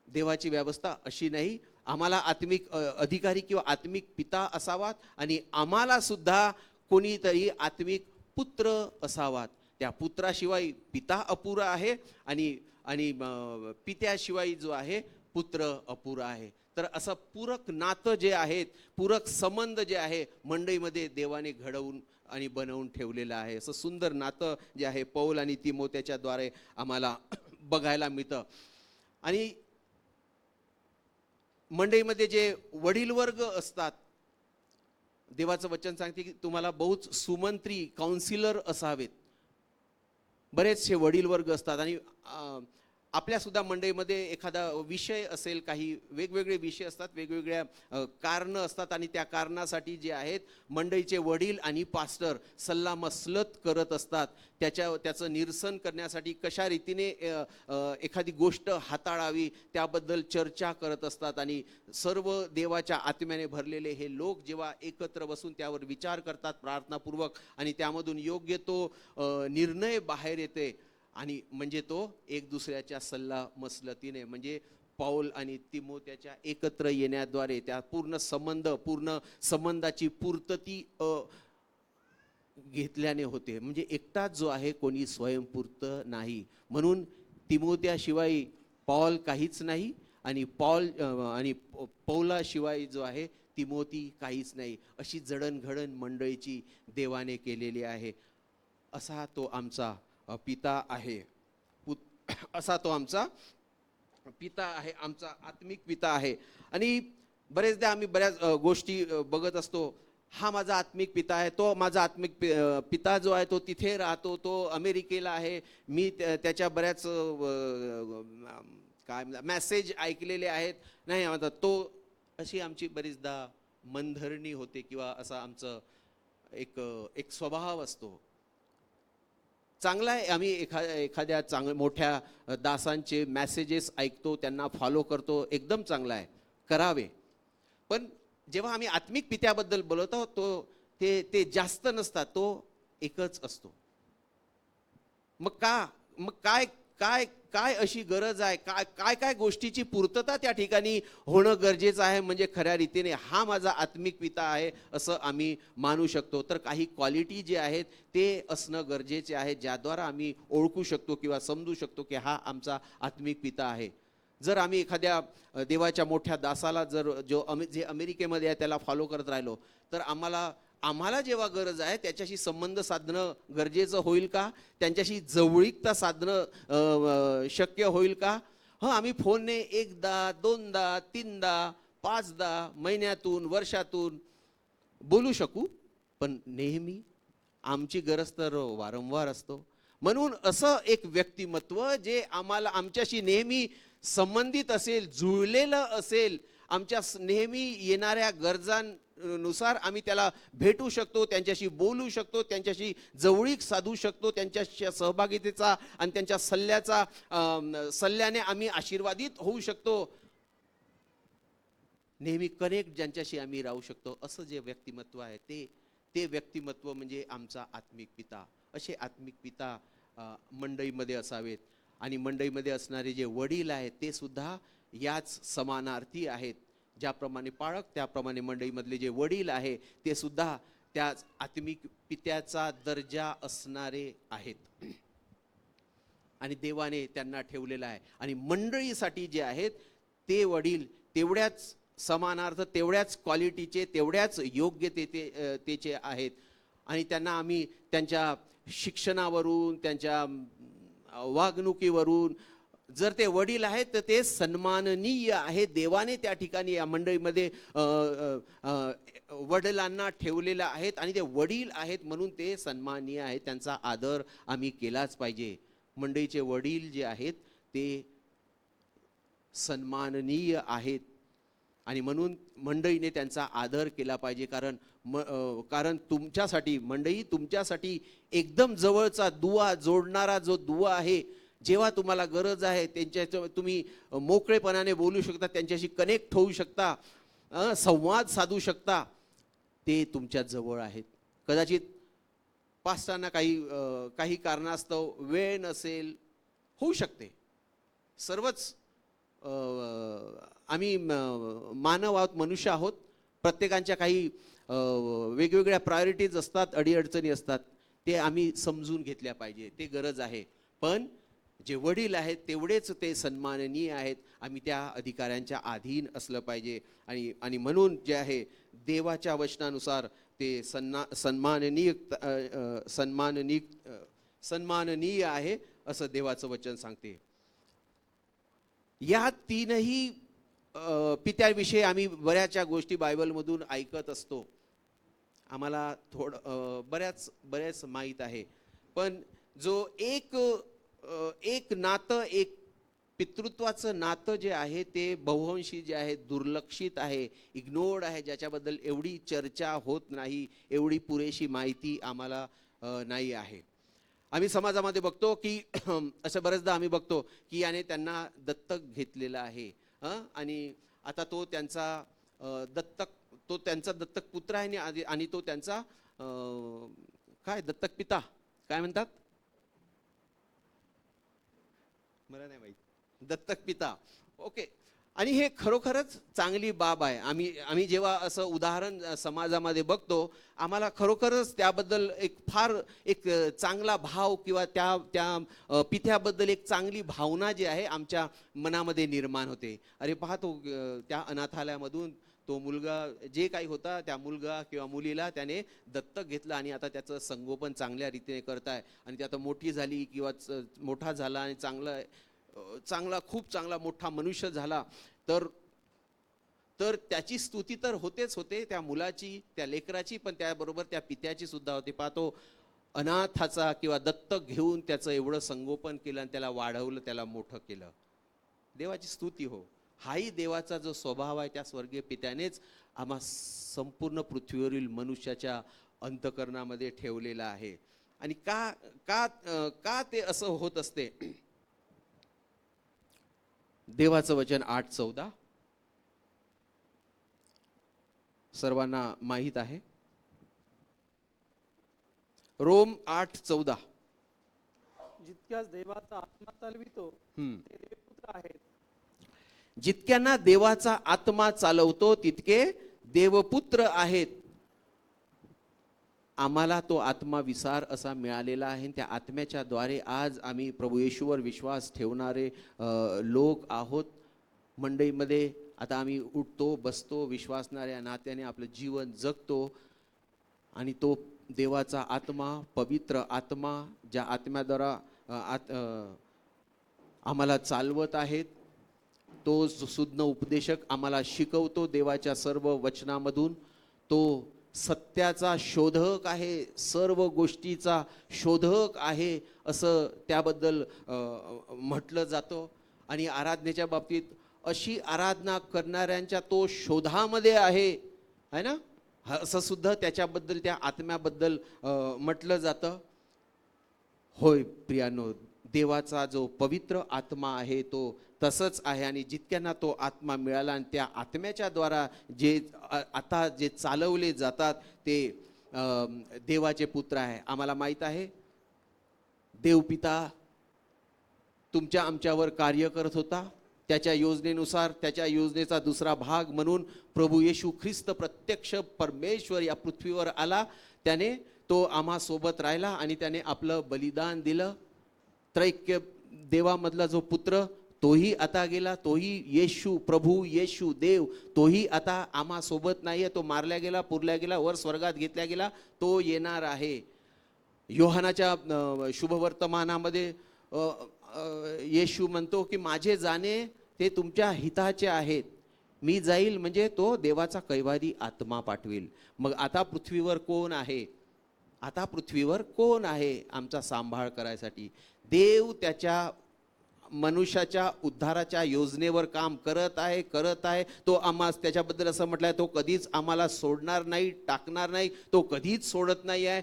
देवाची व्यवस्था अशी नाही. आम्हाला आत्मिक अधिकारी किंवा आत्मिक पिता असावात आणि आम्हाला सुद्धा कोणीतरी आत्मिक पुत्र असावात. त्या पुत्राशिवाय पिता अपुरा आहे आणि पित्याशिवाय जो आहे पुत्र अपुरा आहे. तर असं पूरक नातं जे आहेत, पूरक संबंध जे आहे मंडईमध्ये देवाने घडवून आणि बनवून ठेवलेलं आहे. असं सुंदर नातं जे आहे पौल आणि तिमोथेच्या द्वारे आम्हाला बघायला मिळतं. आणि मंडईमध्ये जे वडील वर्ग असतात, देवाचं वचन सांगते की तुम्हाला बहुत सुमंत्री काउन्सिलर असावेत. बरेचसे वडील वर्ग असतात आणि आपल्या सुद्धा मंडईमध्ये एखादा विषय असेल, काही वेगवेगळे विषय असतात, वेगवेगळ्या कारणं असतात आणि त्या कारणासाठी जे आहेत मंडईचे वडील आणि पास्टर सल्लामसलत करत असतात. त्याचं निरसन करण्यासाठी कशा रीतीने एखादी गोष्ट हाताळावी त्याबद्दल चर्चा करत असतात. आणि सर्व देवाच्या आत्म्याने भरलेले हे लोक जेव्हा एकत्र बसून त्यावर विचार करतात प्रार्थनापूर्वक आणि त्यामधून योग्य तो निर्णय बाहेर येते. आणि म्हणजे तो एक दुसऱ्याच्या सल्ला मसलतीने, म्हणजे पौल आणि तिमोथेच्या एकत्र येण्याद्वारे त्या पूर्ण संबंधाची पूर्तती घेतल्याने होते. म्हणजे एकटाच जो आहे कोणी स्वयंपूर्त नाही. म्हणून तिमोथ्याशिवाय पौल काहीच नाही आणि पौलाशिवाय जो आहे तिमोथी काहीच नाही. अशी जडणघडण मंडळीची देवाने केलेली आहे. असा तो आमचा पिता आहे. असा तो आमचा पिता आहे, आमचा आत्मिक पिता आहे. आणि बरेचदा आम्ही बऱ्याच गोष्टी बघत असतो. हा माझा आत्मिक पिता आहे, तो माझा आत्मिक पिता जो आहे तो तिथे राहतो, तो अमेरिकेला आहे. मी त्याच्या बऱ्याच काय मेसेज ऐकलेले आहेत. नाही म्हणतात तो, अशी आमची बरीचदा मनधरणी होते किंवा असा आमचं एक स्वभाव असतो. चांगला आहे, आम्ही एखाद्या मोठ्या दासांचे मेसेजेस ऐकतो, त्यांना फॉलो करतो, एकदम चांगला आहे, करावे. पण जेव्हा आम्ही आत्मिक पित्याबद्दल बोलतो ते जास्त नसतात, तो एकच असतो. मग काय अशी गरज आहे, काय गोष्टीची पूर्तता त्या ठिकाणी होणं गरजेचं आहे म्हणजे खऱ्या रीतीने हा माझा आत्मिक पिता आहे असं आम्ही मानू शकतो. तर काही क्वालिटी जे आहेत ते असणं गरजेचे आहे, ज्याद्वारे आम्ही ओळखू शकतो किंवा समजू शकतो की हा आमचा आत्मिक पिता आहे. जर आम्ही एखाद्या देवाच्या मोठ्या दासाला जे अमेरिकेमध्ये आहे त्याला फॉलो करत राहिलो तर आम्हाला जेव्हा गरज आहे त्याच्याशी संबंध साधणं गरजेचं होईल का? त्यांच्याशी जवळीकता साधणं शक्य होईल का? आम्ही फोनने एकदा, दोनदा, तीनदा, पाचदा, महिन्यातून, वर्षातून बोलू शकू, पण नेहमी आमची गरज तर वारंवार असतो. म्हणून असं एक व्यक्तिमत्व जे आमच्याशी नेहमी संबंधित असेल, जुळलेलं असेल, आमच्या नेहमी येणाऱ्या गरजांनुसार आम्ही त्याला भेटू शकतो, त्यांच्याशी बोलू शकतो, त्यांच्याशी जवळीक साधू शकतो, त्यांच्या सहभागितेचा आणि त्यांच्या सल्ल्याने आम्ही आशीर्वादित होऊ शकतो, नेहमी कनेक्ट ज्यांच्याशी आम्ही राहू शकतो. असं जे व्यक्तिमत्व आहे ते व्यक्तिमत्व म्हणजे आमचा आत्मिक पिता. असे आत्मिक पिता मंडईमध्ये असावेत. आणि मंडईमध्ये असणारे जे वडील आहेत ते सुद्धा याच समानार्थी आहेत. ज्याप्रमाणे पाळक त्याप्रमाणे मंडईमधले जे वडील आहे ते सुद्धा त्याच आत्मिक पित्याचा दर्जा असणारे आहेत आणि देवाने त्यांना ठेवलेला आहे. आणि मंडळीसाठी जे आहेत ते वडील तेवढ्याच समानार्थ, तेवढ्याच क्वालिटीचे, तेवढ्याच योग्यतेचे आहेत. आणि त्यांना आम्ही त्यांच्या शिक्षणावरून, त्यांच्या वागणुकीवरून, जर ते वडील आहेत तर ते सन्माननीय आहे. देवाने त्या ठिकाणी या मंडळीमध्ये वडिलांना ठेवलेलं आहेत आणि ते वडील आहेत म्हणून ते सन्माननीय आहेत. त्यांचा आदर आम्ही केलाच पाहिजे. मंडळीचे वडील जे आहेत ते सन्माननीय आहेत आणि म्हणून मंडळीने त्यांचा आदर केला पाहिजे. कारण तुमच्यासाठी मंडळी, तुमच्यासाठी एकदम जवळचा दुवा जोडणारा जो दुवा आहे. जेव्हा तुम्हाला गरज आहे तुम्ही मोकळेपणाने बोलू शकता, त्यांच्याशी कनेक्ट होऊ शकता, संवाद साधू शकता, ते तुमच्या जवळ आहेत. कदाचित पास्टरांना काही कारणास्तव वेळ नसेल, होऊ शकते. सर्वच आम्ही मानव आहोत, मनुष्य आहोत. प्रत्येकांच्या काही वेगवेगळ्या प्रायोरिटीज असतात, अडीअडचणी असतात, ते आम्ही समजून घेतल्या पाहिजे, ते गरज आहे. पण जे वडील आहेत तेवढेच ते सन्माननीय आहेत. आम्ही त्या अधिकाऱ्यांच्या अधीन असलं पाहिजे. आणि म्हणून जे आहे देवाच्या वचनानुसार ते सन्माननीय आहे असं देवाचं वचन सांगते. या तीनही पित्याविषयी आम्ही बऱ्याचशा गोष्टी बायबलमधून ऐकत असतो. आम्हाला बऱ्याच माहीत आहे. पण जो एक नातं, एक पितृत्वाचं नातं जे आहे ते बहुवंशी जे आहे, दुर्लक्षित आहे, इग्नोर्ड आहे, ज्याच्याबद्दल एवढी चर्चा होत नाही, एवढी पुरेशी माहिती आम्हाला नाही आहे. आम्ही समाजामध्ये बघतो की असं बरेचदा आम्ही बघतो की याने त्यांना दत्तक घेतलेलं आहे आणि आता तो त्यांचा दत्तक पुत्र आहे आणि तो त्यांचा काय दत्तक पिता काय म्हणतात, मला नाही माहित, दत्तक पिता. ओके. आणि हे खरोखरच चांगली बाब आहे. आम्ही जेव्हा असं उदाहरण समाजामध्ये बघतो, आम्हाला खरोखरच त्याबद्दल एक चांगला भाव किंवा त्या पित्याबद्दल एक चांगली भावना जी आहे आमच्या मनामध्ये निर्माण होते. अरे पहा, तो त्या अनाथालयामधून तो मुलगा जे काही होता, त्या मुलगा किंवा मुलीला त्याने दत्तक घेतलं आणि आता त्याचं संगोपन चांगल्या रीतीने करताय आणि ती आता मोठी झाली किंवा मोठा झाला आणि खूप चांगला मोठा मनुष्य झाला, तर त्याची स्तुती तर होतेच होते, त्या मुलाची, त्या लेकराची, पण त्याबरोबर त्या पित्याची सुद्धा होते. पाहतो अनाथाचा किंवा दत्तक घेऊन त्याचं एवढं संगोपन केलं आणि त्याला वाढवलं, त्याला मोठं केलं. देवाची स्तुती हो. हाही देवाचा जो स्वभाव आहे त्या स्वर्गीय पित्यानेच आम्हा संपूर्ण पृथ्वीवरील मनुष्याच्या अंतःकरणामध्ये ठेवलेला आहे. आणि का ते असं होत असते? देवाचं वचन 8:14 सर्वांना माहित आहे. रोम 8:14. जितक्याच देवाचा आत्मा चालवितो ते देवपुत्र आहेत. जितक्यांना देवाचा आत्मा चालवतो तितके देवपुत्र आहेत. आम्हाला तो आत्मा विसार असा मिळालेला आहे. त्या आत्म्याच्या द्वारे आज आम्ही प्रभू येशूवर विश्वास ठेवणारे लोक आहोत. मंडईमध्ये आता आम्ही उठतो, बसतो, विश्वासणाऱ्या नात्याने आपलं जीवन जगतो आणि तो देवाचा आत्मा, पवित्र आत्मा, ज्या आत्म्याद्वारा आम्हाला चालवत आहेत, तो सुज्ञ उपदेशक आम्हाला शिकवतो देवाच्या सर्व वचनामधून. तो सत्याचा शोधक आहे, सर्व गोष्टीचा शोधक आहे असं त्याबद्दल म्हटलं जातं. आणि आराधनेच्या बाबतीत अशी आराधना करणाऱ्यांच्या तो शोधामध्ये आहे ना, असं सुद्धा त्याच्याबद्दल, त्या आत्म्याबद्दल म्हटलं जातं. होय प्रियानो, देवाचा जो पवित्र आत्मा आहे तो तसंच आहे. आणि जितक्यांना तो आत्मा मिळाला आणि त्या आत्म्याच्या द्वारा आता जे चालवले जातात ते देवाचे पुत्र आहे. आम्हाला माहीत आहे देवपिता तुमच्या आमच्यावर कार्य करत होता. त्याच्या योजनेनुसार, त्याच्या योजनेचा दुसरा भाग म्हणून प्रभू येशू ख्रिस्त प्रत्यक्ष परमेश्वर या पृथ्वीवर आला. त्याने तो आम्हा सोबत राहिला आणि त्याने आपलं बलिदान दिलं. त्रैक्य देवामधला जो पुत्र तोही आता गेला, तोही येशू, प्रभू येशू देव, तोही आता आम्हा सोबत नाहीये. तो मारला गेला, पुरला गेला, वर स्वर्गात घेतला गेला. तो येणार आहे. योहानाच्या शुभवर्तमानामध्ये येशू म्हणतो की माझे जाणे ते तुमच्या हिताचे आहेत. मी जाईल म्हणजे तो देवाचा कैवारी आत्मा पाठवेल. मग आता पृथ्वीवर कोण आहे? आता पृथ्वीवर कोण आहे आमचा सांभाळ करायसाठी? देव त्याच्या मनुष्याच्या उद्धाराच्या योजनेवर काम करत आहे. तो आम्हा त्याच्याबद्दल असं म्हटलंय, तो कधीच आम्हाला सोडणार नाही, टाकणार नाही. तो कधीच सोडत नाही आहे.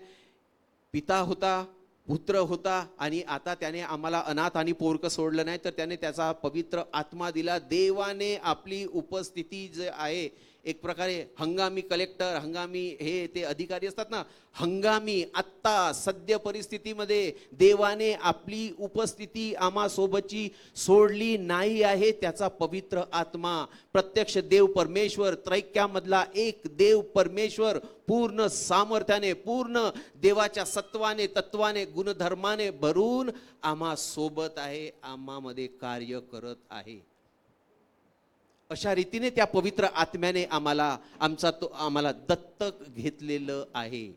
पिता होता, पुत्र होता आणि आता त्याने आम्हाला अनाथ आणि पोरकं सोडलं नाही, तर त्याने त्याचा पवित्र आत्मा दिला. देवाने आपली उपस्थिती जे आहे, एक प्रकारे हंगामी कलेक्टर, हंगामी हे ते अधिकारी असतात ना, हंगामी आत्ता सद्य परिस्थितीमध्ये देवाने आपली उपस्थिती आम्हा सोबतची सोडली नाही आहे. त्याचा पवित्र आत्मा, प्रत्यक्ष देव परमेश्वर, त्रैक्यामधला एक देव परमेश्वर, पूर्ण सामर्थ्याने, पूर्ण देवाच्या सत्वाने, तत्वाने, गुणधर्माने भरून आम्हा सोबत आहे, आम्हामध्ये कार्य करत आहे. अशा रीतीने त्या पवित्र आत्म्याने आम्हाला दत्तक घेतलेलं आहे.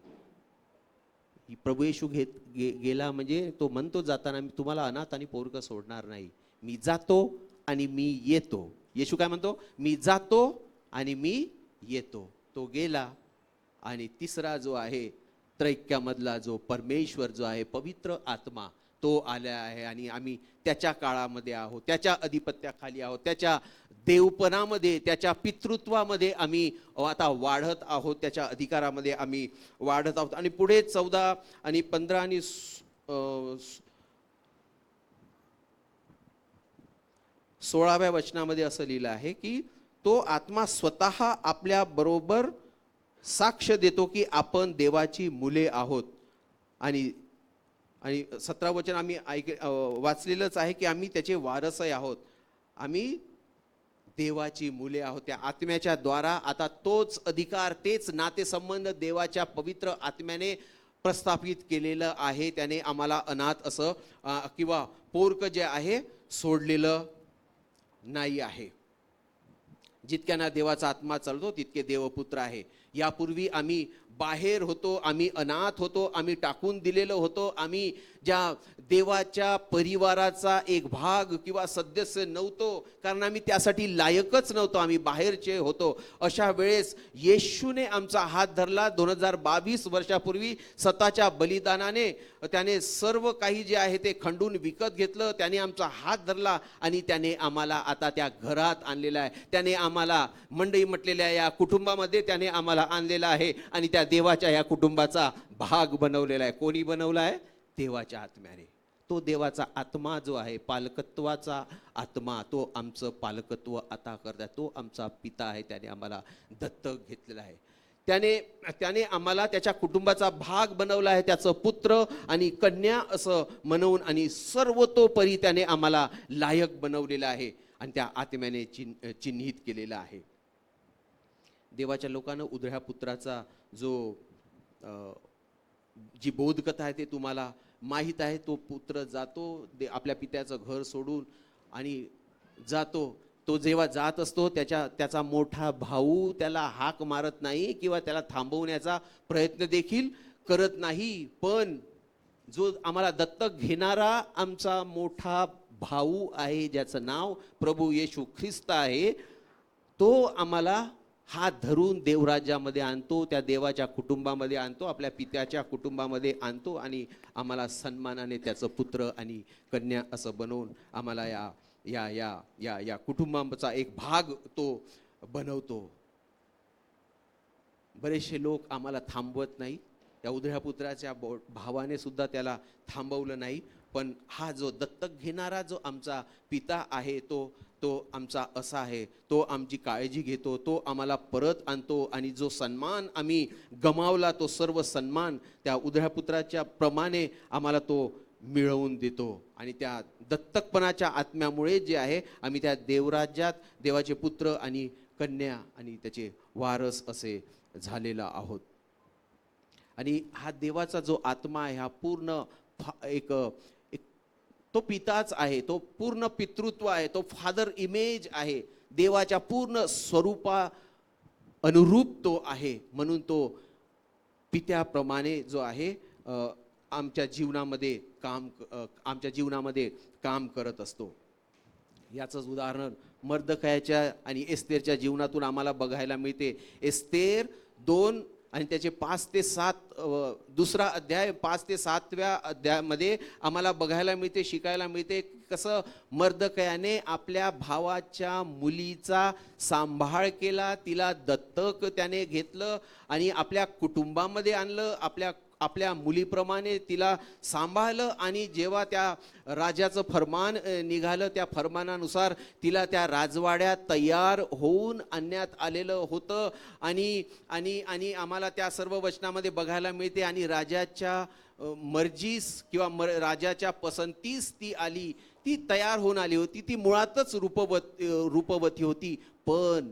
प्रभू येशू गेला म्हणजे तो म्हणतो जाताना, मी तुम्हाला अनाथ आणि पोरकं सोडणार नाही, मी जातो आणि मी येतो. येशू काय म्हणतो? मी जातो आणि मी येतो. तो गेला आणि तिसरा जो आहे त्रैक्यामधला जो परमेश्वर जो आहे, पवित्र आत्मा, तो आला आहे आणि आम्ही त्याच्या काळामध्ये आहोत, त्याच्या अधिपत्याखाली आहोत, त्याच्या देवपणामध्ये, त्याच्या पितृत्वामध्ये आम्ही आता वाढत आहोत, त्याच्या अधिकारामध्ये आम्ही वाढत आहोत. आणि पुढे 14 आणि 15 आणि 16व्या वचनामध्ये असं लिहिलं आहे की तो आत्मा स्वतः आपल्या बरोबर साक्ष देतो की आपण देवाची मुले आहोत. आणि 17 वचन आम्ही वाचलेलंच आहे की आम्ही त्याचे वारसही आहोत, आम्ही देवाची मुले आहोत. त्या आत्म्याच्या द्वारा आता तोच अधिकार, तेच नातेसंबंध देवाच्या पवित्र आत्म्याने प्रस्थापित केलेलं आहे. त्याने आम्हाला अनाथ असं किंवा पोरक जे आहे सोडलेलं नाही आहे. जितक्यांना देवाचा आत्मा चालतो तितके देवपुत्र आहे. यापूर्वी आम्ही बाहेर होतो, आम्ही अनाथ होतो, आम्ही टाकून दिलेलो होतो, आम्ही ज्या देवाच्या परिवाराचा एक भाग किंवा सदस्य नव्हतो, कारण आम्ही त्यासाठी लायकच नव्हतो, आम्ही बाहेरचे होतो. अशा वेळेस येशूने आमचा हात धरला. 2022 वर्षापूर्वी स्वतःच्या बलिदानाने त्याने सर्व काही जे आहे ते खंडून विकत घेतलं. त्याने आमचा हात धरला आणि त्याने आम्हाला आता त्या घरात आणलेला आहे. त्याने आम्हाला मंडई म्हटलेल्या या कुटुंबामध्ये त्याने आम्हाला आणलेला आहे आणि त्या देवाच्या या कुटुंबाचा भाग बनवलेला आहे. कोणी बनवला आहे? देवाच्या आत्म्याने. तो देवाचा आत्मा जो आहे, पालकत्वाचा आत्मा, तो आमचं पालकत्व आता करतात. तो आमचा पिता आहे, त्याने आम्हाला दत्तक घेतलेला आहे. त्याने आम्हाला त्याच्या कुटुंबाचा भाग बनवला आहे, त्याचं पुत्र आणि कन्या असं म्हणून, आणि सर्वतोपरी त्याने आम्हाला लायक बनवलेलं आहे आणि त्या आत्म्याने चिन्हित केलेलं आहे. देवाच्या लोकांना उधळ्या पुत्राचा जी बोधकथा आहे ते तुम्हाला माहीत आहे. तो पुत्र जातो आपल्या पित्याचं घर सोडून आणि जातो. तो जेव्हा जात असतो त्याचा मोठा भाऊ त्याला हाक मारत नाही किंवा त्याला थांबवण्याचा प्रयत्न देखील करत नाही. पण जो आम्हाला दत्तक घेणारा आमचा मोठा भाऊ आहे, ज्याचं नाव प्रभू येशू ख्रिस्त आहे, तो आम्हाला हात धरून देवराज्यामध्ये आणतो, त्या देवाच्या कुटुंबामध्ये आणतो, आपल्या पित्याच्या कुटुंबामध्ये आणतो आणि आम्हाला सन्मानाने त्याचं पुत्र आणि कन्या असं बनवून आम्हाला या कुटुंबाचा एक भाग तो बनवतो. बरेचसे लोक आम्हाला थांबवत नाही. त्या उधळ्या पुत्राच्या भावाने सुद्धा त्याला थांबवलं नाही. पण हा जो दत्तक घेणारा जो आमचा पिता आहे, तो आमचा असा आहे, तो आमची काळजी घेतो, तो आम्हाला परत आणतो आणि जो सन्मान आम्ही गमावला तो सर्व सन्मान त्या उधळ्या पुत्राच्या प्रमाणे आम्हाला तो मिळवून देतो. आणि त्या दत्तकपणाच्या आत्म्यामुळे जे आहे आम्ही त्या देवराज्यात देवाचे पुत्र आणि कन्या आणि त्याचे वारस असे झालेला आहोत. आणि हा देवाचा जो आत्मा आहे हा पूर्ण एक तो पिताच आहे, तो पूर्ण पितृत्व आहे, तो फादर इमेज आहे, देवाच्या पूर्ण स्वरूपा अनुरूप तो आहे. म्हणून तो पित्याप्रमाणे जो आहे आमच्या जीवनामध्ये काम करत असतो. याचंच उदाहरण मर्दकयाच्या आणि एस्तेरच्या जीवनातून आम्हाला बघायला मिळते. एस्तेर 2 आणि त्याचे 5 ते 7 दुसरा अध्याय 5 ते 7व्या अध्यायामध्ये आम्हाला बघायला मिळते, शिकायला मिळते कसं मर्दकयाने आपल्या भावाच्या मुलीचा सांभाळ केला, तिला दत्तक त्याने घेतलं आणि आपल्या कुटुंबामध्ये आणलं, आपल्या मुलीप्रमाणे तिला सांभाळलं. आणि जेव्हा त्या राजाचं फरमान निघालं त्या फरमानानुसार तिला त्या राजवाड्यात तयार होऊन आणण्यात आलेलं होतं. आणि आम्हाला त्या सर्व वचनामध्ये बघायला मिळते. आणि राजाच्या मर्जीस किंवा राजाच्या पसंतीस ती आली, ती तयार होऊन आली होती, ती मुळातच रूपवती होती. पण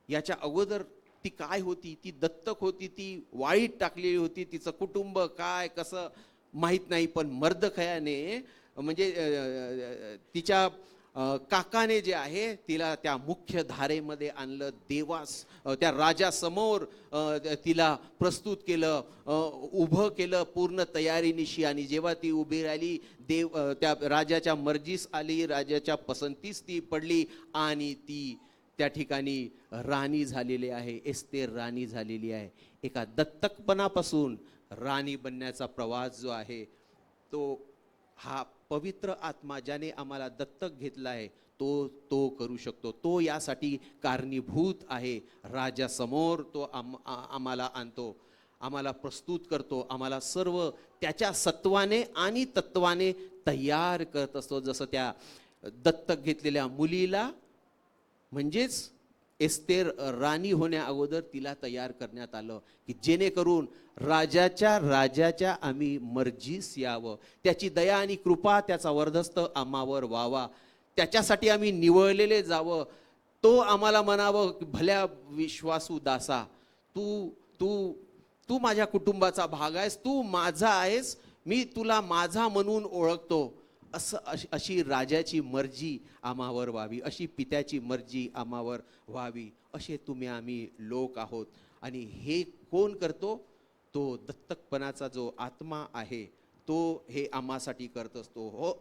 याच्या अगोदर ती काय होती, ती दत्तक होती, ती वाळीत टाकलेली होती, तिचं कुटुंब काय कसं माहीत नाही, पण मर्दखयाने म्हणजे तिच्या काकाने जे आहे तिला त्या मुख्य धारेमध्ये आणलं, त्या राजासमोर तिला प्रस्तुत केलं, उभं केलं पूर्ण तयारीनिशी. आणि जेव्हा ती उभी राहिली, त्या राजाच्या मर्जीस आली, राजाच्या पसंतीस ती पडली आणि ती त्या ठिकाणी राणी झालेली आहे. एस्तेर राणी झालेली आहे. एका दत्तकपणापासून राणी बनण्याचा प्रवास जो आहे तो हा पवित्र आत्मा ज्याने आम्हाला दत्तक घेतला आहे तो करू शकतो. तो यासाठी कारणीभूत आहे. राजासमोर तो आम्हाला आणतो, आम्हाला प्रस्तुत करतो, आम्हाला सर्व त्याच्या सत्वाने आणि तत्वाने तयार करत असतो. जसं त्या दत्तक घेतलेल्या मुलीला म्हणजेच एस्तेर राणी होण्या अगोदर तिला तयार करण्यात आलं की जेणेकरून राजाच्या आम्ही मर्जीस यावं, त्याची दया आणि कृपा त्याचा वर्धस्त आम्हावर व्हावा, त्याच्यासाठी आम्ही निवळलेले जावं. तो आम्हाला म्हणावं, भल्या विश्वासू दासा, तू तू तू माझ्या कुटुंबाचा भाग आहेस, तू माझा आहेस, मी तुला माझा म्हणून ओळखतो. अशी राजाची मर्जी आम्हावर व्हावी, अशी पित्याची मर्जी आम्हावर व्हावी, असे आम्ही लोक आहोत. आणि हे कोण करतो? तो दत्तकपणाचा जो आत्मा आहे तो हे आम्हासाठी करत असतो. हो,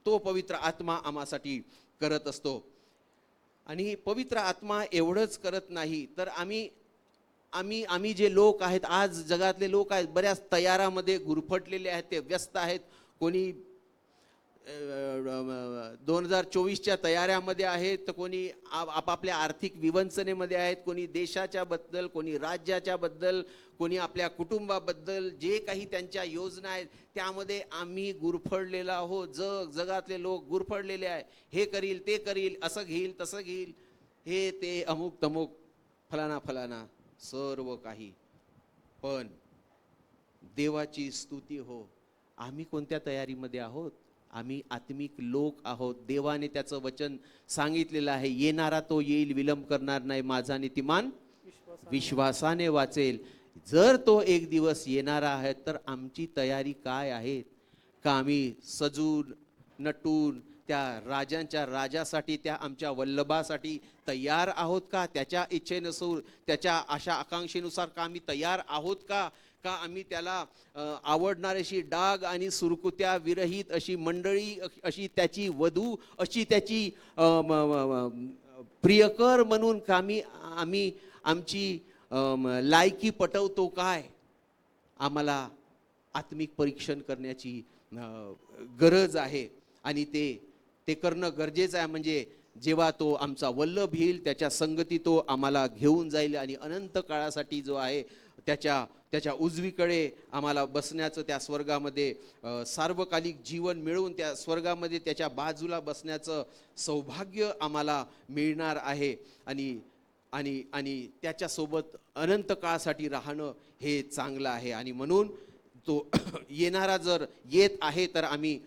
तो पवित्र आत्मा आम्हासाठी करत असतो. आणि पवित्र आत्मा एवढंच करत नाही तर आम्ही जे लोक आहेत, आज जगातले लोक आहेत, बऱ्याच तयारामध्ये गुरफटलेले आहेत, ते व्यस्त आहेत. कोणी 2024च्या तयाऱ्यामध्ये आहेत, तर कोणी आपापल्या आर्थिक विवंचनेमध्ये आहेत, कोणी देशाच्या बद्दल, कोणी राज्याच्या बद्दल, कोणी आपल्या कुटुंबाबद्दल, जे काही त्यांच्या योजना आहेत त्यामध्ये आम्ही गुरफडलेलो आहोत. जगातले लोक गुरफडलेले आहे. हे करील, ते करील, असं घेईल, तसं घेईल, हे ते अमुक तमुक फलाना सर्व काही. पण देवाची स्तुती हो, आम्ही कोणत्या तयारीमध्ये आहोत? आम्ही आत्मिक लोक आहोत. देवाने त्याचं वचन सांगितलेलं आहे, येणारा तो येईल, विलंब करणार नाही, माझा नीतिमान विश्वासाने वाचेल. जर तो एक दिवस येणारा आहे तर आमची तयारी काय आहे? का आम्ही सजून नटून त्या राजासाठी, त्या आमच्या वल्लभासाठी तयार आहोत का? त्याच्या इच्छेनुसार, त्याच्या आशा आकांक्षेनुसार का आम्ही तयार आहोत का? का आम्ही त्याला आवडणारी अशी डाग आणि सुरकुत्या विरहित अशी मंडळी, अशी त्याची वधू, अशी त्याची प्रियकर म्हणून का आम्ही आमची लायकी पटवतो काय? आम्हाला आत्मिक परीक्षण करण्याची गरज आहे आणि ते करणं गरजेचं आहे. म्हणजे जेव्हा तो आमचा वल्लभ येईल, त्याच्या संगती तो आम्हाला घेऊन जाईल आणि अनंत काळासाठी जो आहे त्याच्या उजवीकडे आम्हाला बसण्याचं, त्या स्वर्गामध्ये सार्वकालिक जीवन मिळवून त्या स्वर्गामध्ये त्याच्या बाजूला बसण्याचं सौभाग्य आम्हाला मिळणार आहे. आणि त्याच्यासोबत अनंत काळासाठी राहणं हे चांगलं आहे. आणि म्हणून तो येणारा जर येत आहे तर आम्ही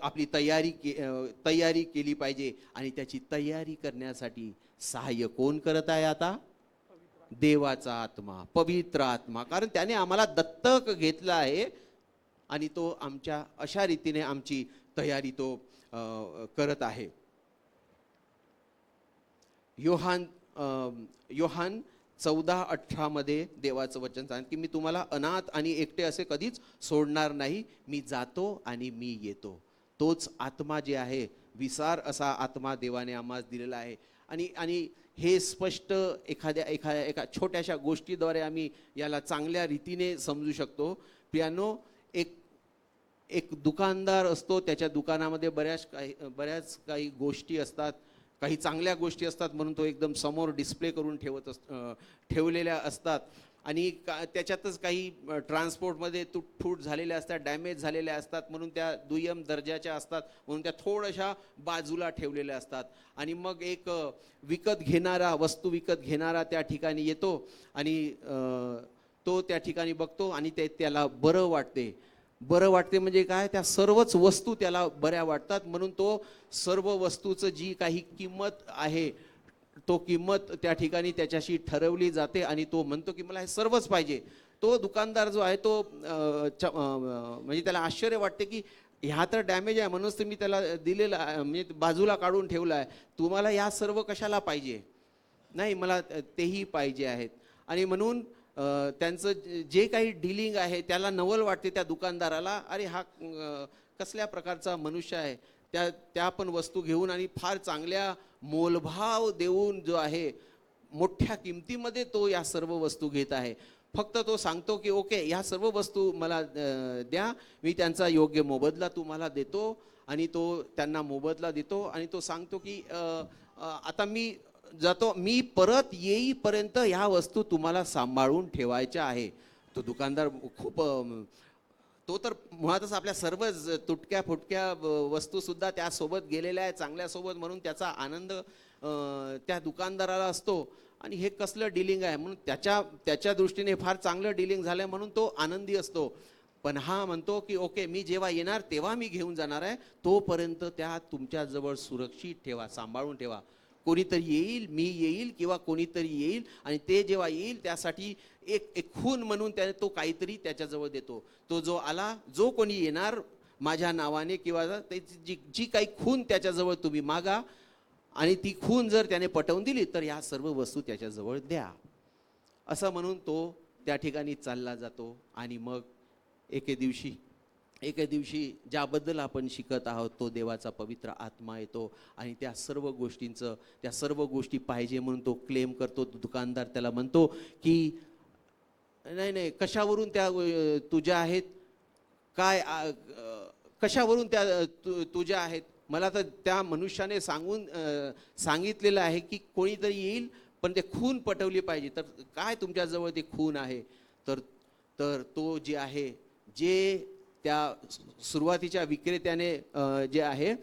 आपली तयारी केली पाहिजे. आणि त्याची तयारी करण्यासाठी सहाय्य कोण करत आहे आता? देवाचा आत्मा, पवित्र आत्मा. कारण त्याने आम्हाला दत्तक घेतलं आहे आणि तो आमच्या अशा रीतीने आमची तयारी तो करत आहे. योहान 14:18 मध्ये देवाचं वचन सांगते की मी तुम्हाला अनाथ आणि एकटे असे कधीच सोडणार नाही, मी जातो आणि मी येतो. तोच आत्मा जे आहे, विसार असा आत्मा देवाने आम्हाला दिलेला आहे. आणि हे स्पष्ट एका छोट्याशा गोष्टीद्वारे आम्ही याला चांगल्या रीतीने समजू शकतो. प्रियानो, एक दुकानदार असतो, त्याच्या दुकानामध्ये बऱ्याच काही गोष्टी असतात, काही चांगल्या गोष्टी असतात म्हणून तो एकदम समोर डिस्प्ले करून ठेवलेल्या असतात. आणि त्याच्यातच काही ट्रान्सपोर्टमध्ये तुटफूट झालेल्या असतात, डॅमेज झालेल्या असतात म्हणून त्या दुय्यम दर्जाच्या असतात म्हणून त्या थोड्याशा बाजूला ठेवलेल्या असतात. आणि मग एक वस्तू विकत घेणारा त्या ठिकाणी येतो आणि तो त्या ठिकाणी बघतो आणि त्याला बरं वाटते म्हणजे काय? त्या सर्वच वस्तू त्याला बऱ्या वाटतात म्हणून तो सर्व वस्तूचं जी काही किंमत आहे तो किंमत त्या ठिकाणी त्याच्याशी ठरवली जाते आणि तो म्हणतो की मला हे सर्वच पाहिजे. तो दुकानदार जो आहे तो म्हणजे त्याला आश्चर्य वाटते की ह्या तर डॅमेज आहे म्हणूनच तर मी त्याला दिलेला म्हणजे बाजूला काढून ठेवला आहे. तुम्हाला या सर्व कशाला पाहिजे? नाही, मला तेही पाहिजे आहेत. आणि म्हणून त्यांचं जे काही डीलिंग आहे त्याला नवल वाटते त्या दुकानदाराला, अरे हा कसल्या प्रकारचा मनुष्य आहे. त्या पण वस्तू घेऊन आणि फार चांगल्या मोलभाव देऊन जो आहे मोठ्या किमतीमध्ये तो या सर्व वस्तू घेत आहे. फक्त तो सांगतो की ओके, ह्या सर्व वस्तू मला द्या, मी त्यांचा योग्य मोबदला तुम्हाला देतो. आणि तो त्यांना मोबदला देतो आणि तो सांगतो की आता मी जातो, मी परत येईपर्यंत ह्या वस्तू तुम्हाला सांभाळून ठेवायच्या आहे. तो दुकानदार खूप तो तर मुळातच आपल्या सर्व तुटक्या फुटक्या वस्तू सुद्धा त्यासोबत गेलेल्या आहेत चांगल्यासोबत, म्हणून त्याचा आनंद त्या दुकानदाराला असतो. आणि हे कसलं डीलिंग आहे म्हणून त्याच्या दृष्टीने फार चांगलं डीलिंग झालंय म्हणून तो आनंदी असतो. पण हा म्हणतो की ओके, मी जेव्हा येणार तेव्हा मी घेऊन जाणार आहे, तोपर्यंत त्या तुमच्याजवळ सुरक्षित ठेवा, सांभाळून ठेवा. कोणीतरी येईल, मी येईल किंवा कोणीतरी येईल आणि ते जेव्हा येईल त्यासाठी एक खून म्हणून तो काहीतरी त्याच्याजवळ देतो. तो जो आला, जो कोणी येणार माझ्या नावाने किंवा जी काही खून त्याच्याजवळ तुम्ही मागा आणि ती खून जर त्याने पटवून दिली तर ह्या सर्व वस्तू त्याच्याजवळ द्या, असं म्हणून तो त्या ठिकाणी चालला जातो. आणि मग एके दिवशी ज्याबद्दल आपण शिकत आहोत तो देवाचा पवित्र आत्मा येतो आणि त्या सर्व गोष्टी पाहिजे म्हणून तो क्लेम करतो. दुकानदार त्याला म्हणतो की नाही, कशावरून त्या तुझ्या आहेत, काय कशावरून त्या तुझ्या आहेत? मला तर त्या मनुष्याने सांगितलेलं आहे की कोणीतरी येईल पण ते खून पटवली पाहिजे. तर काय तुमच्याजवळ ते खून आहे? तर तो जे आहे, जे त्या सुरुवातीच्या विक्रेत्याने जे आहे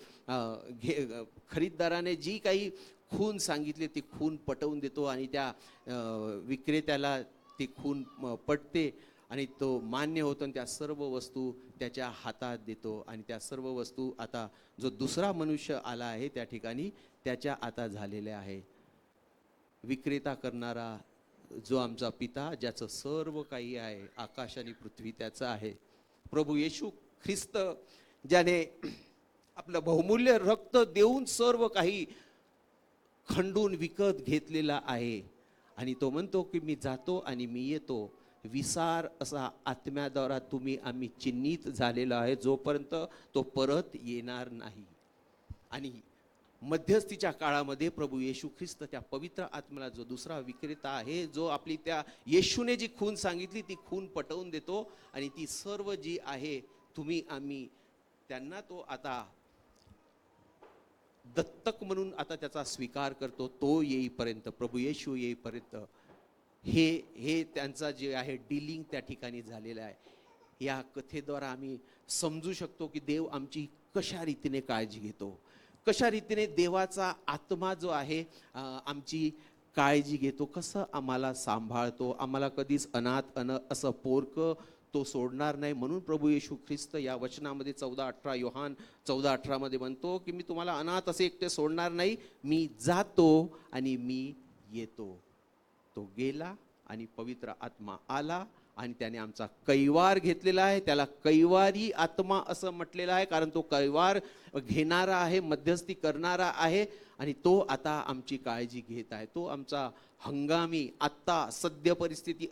खरीददाराने जी काही खून सांगितली ती खून पटवून देतो आणि त्या विक्रेत्याला ती खून पटते आणि तो मान्य होतो आणि त्या सर्व वस्तू त्याच्या हातात देतो. आणि त्या सर्व वस्तू आता जो दुसरा मनुष्य आला आहे त्या ठिकाणी त्याच्या आता झालेल्या आहे. विक्रेता करणारा जो आमचा पिता, ज्याचं सर्व काही आहे, आकाश आणि पृथ्वी त्याचं आहे, प्रभू येशू ख्रिस्त, ज्याने आपलं बहुमूल्य रक्त देऊन सर्व काही खंडून विकत घेतलेला आहे. आणि तो म्हणतो की मी जातो आणि मी येतो. विसार असा आत्म्याद्वारा आम्ही चिन्हित झालेला आहे, जोपर्यंत तो परत येणार नाही. आणि मध्यस्थीच्या काळामध्ये प्रभू येशू ख्रिस्त त्या पवित्र आत्म्याला, जो दुसरा विक्रेता आहे, जो आपली त्या येशूने जी खून सांगितली ती खून पटवून देतो आणि ती सर्व जी आहे आम्ही त्यांना तो आता दत्तक म्हणून आता त्याचा स्वीकार करतो. तो येईपर्यंत, प्रभू येशू येईपर्यंत हे त्यांचा जे आहे डीलिंग त्या ठिकाणी झालेलं आहे. या कथेद्वारा आम्ही समजू शकतो की देव आमची कशा रीतीने काळजी घेतो, कशा रीतीने देवाचा आत्मा जो आहे आमची काळजी घेतो, कसं आम्हाला सांभाळतो. आम्हाला कधीच अनाथ असं पोरकं तो सोडणार नाही. म्हणून प्रभू येशू ख्रिस्त या वचनामध्ये 14:18 योहान 14:18 मध्ये म्हणतो की मी तुम्हाला अनाथ असे एकटे सोडणार नाही, मी जातो आणि मी येतो. तो गेला आणि पवित्र आत्मा आला आणि त्याने आमचा कैवार घेतलेला आहे. त्याला कैवारी आत्मा असं म्हटलेलं आहे, कारण तो कैवार घेणारा आहे, मध्यस्थी करणारा आहे आणि तो आता आमची काळजी घेत आहे. तो आमचा हंगामी, आत्ता सद्य परिस्थिती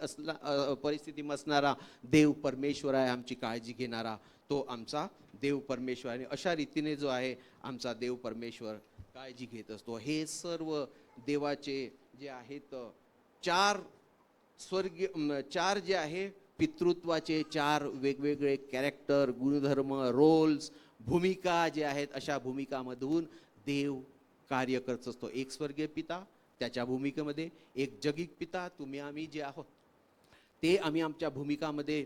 असणारा देव परमेश्वर आहे, आमची काळजी घेणारा तो आमचा देव परमेश्वर. आणि अशा रीतीने जो आहे आमचा देव परमेश्वर काळजी घेत असतो. हे सर्व देवाचे जे आहेत चार जे आहे पितृत्वाचे 4 वेगवेगळे कॅरेक्टर, गुणधर्म, रोल्स, भूमिका जे आहेत, अशा भूमिकामधून देव कार्य करत असतो. एक स्वर्गीय पिता त्याच्या भूमिकेमध्ये, एक जगिक पिता आम्ही जे आहोत ते आम्ही आमच्या भूमिकामध्ये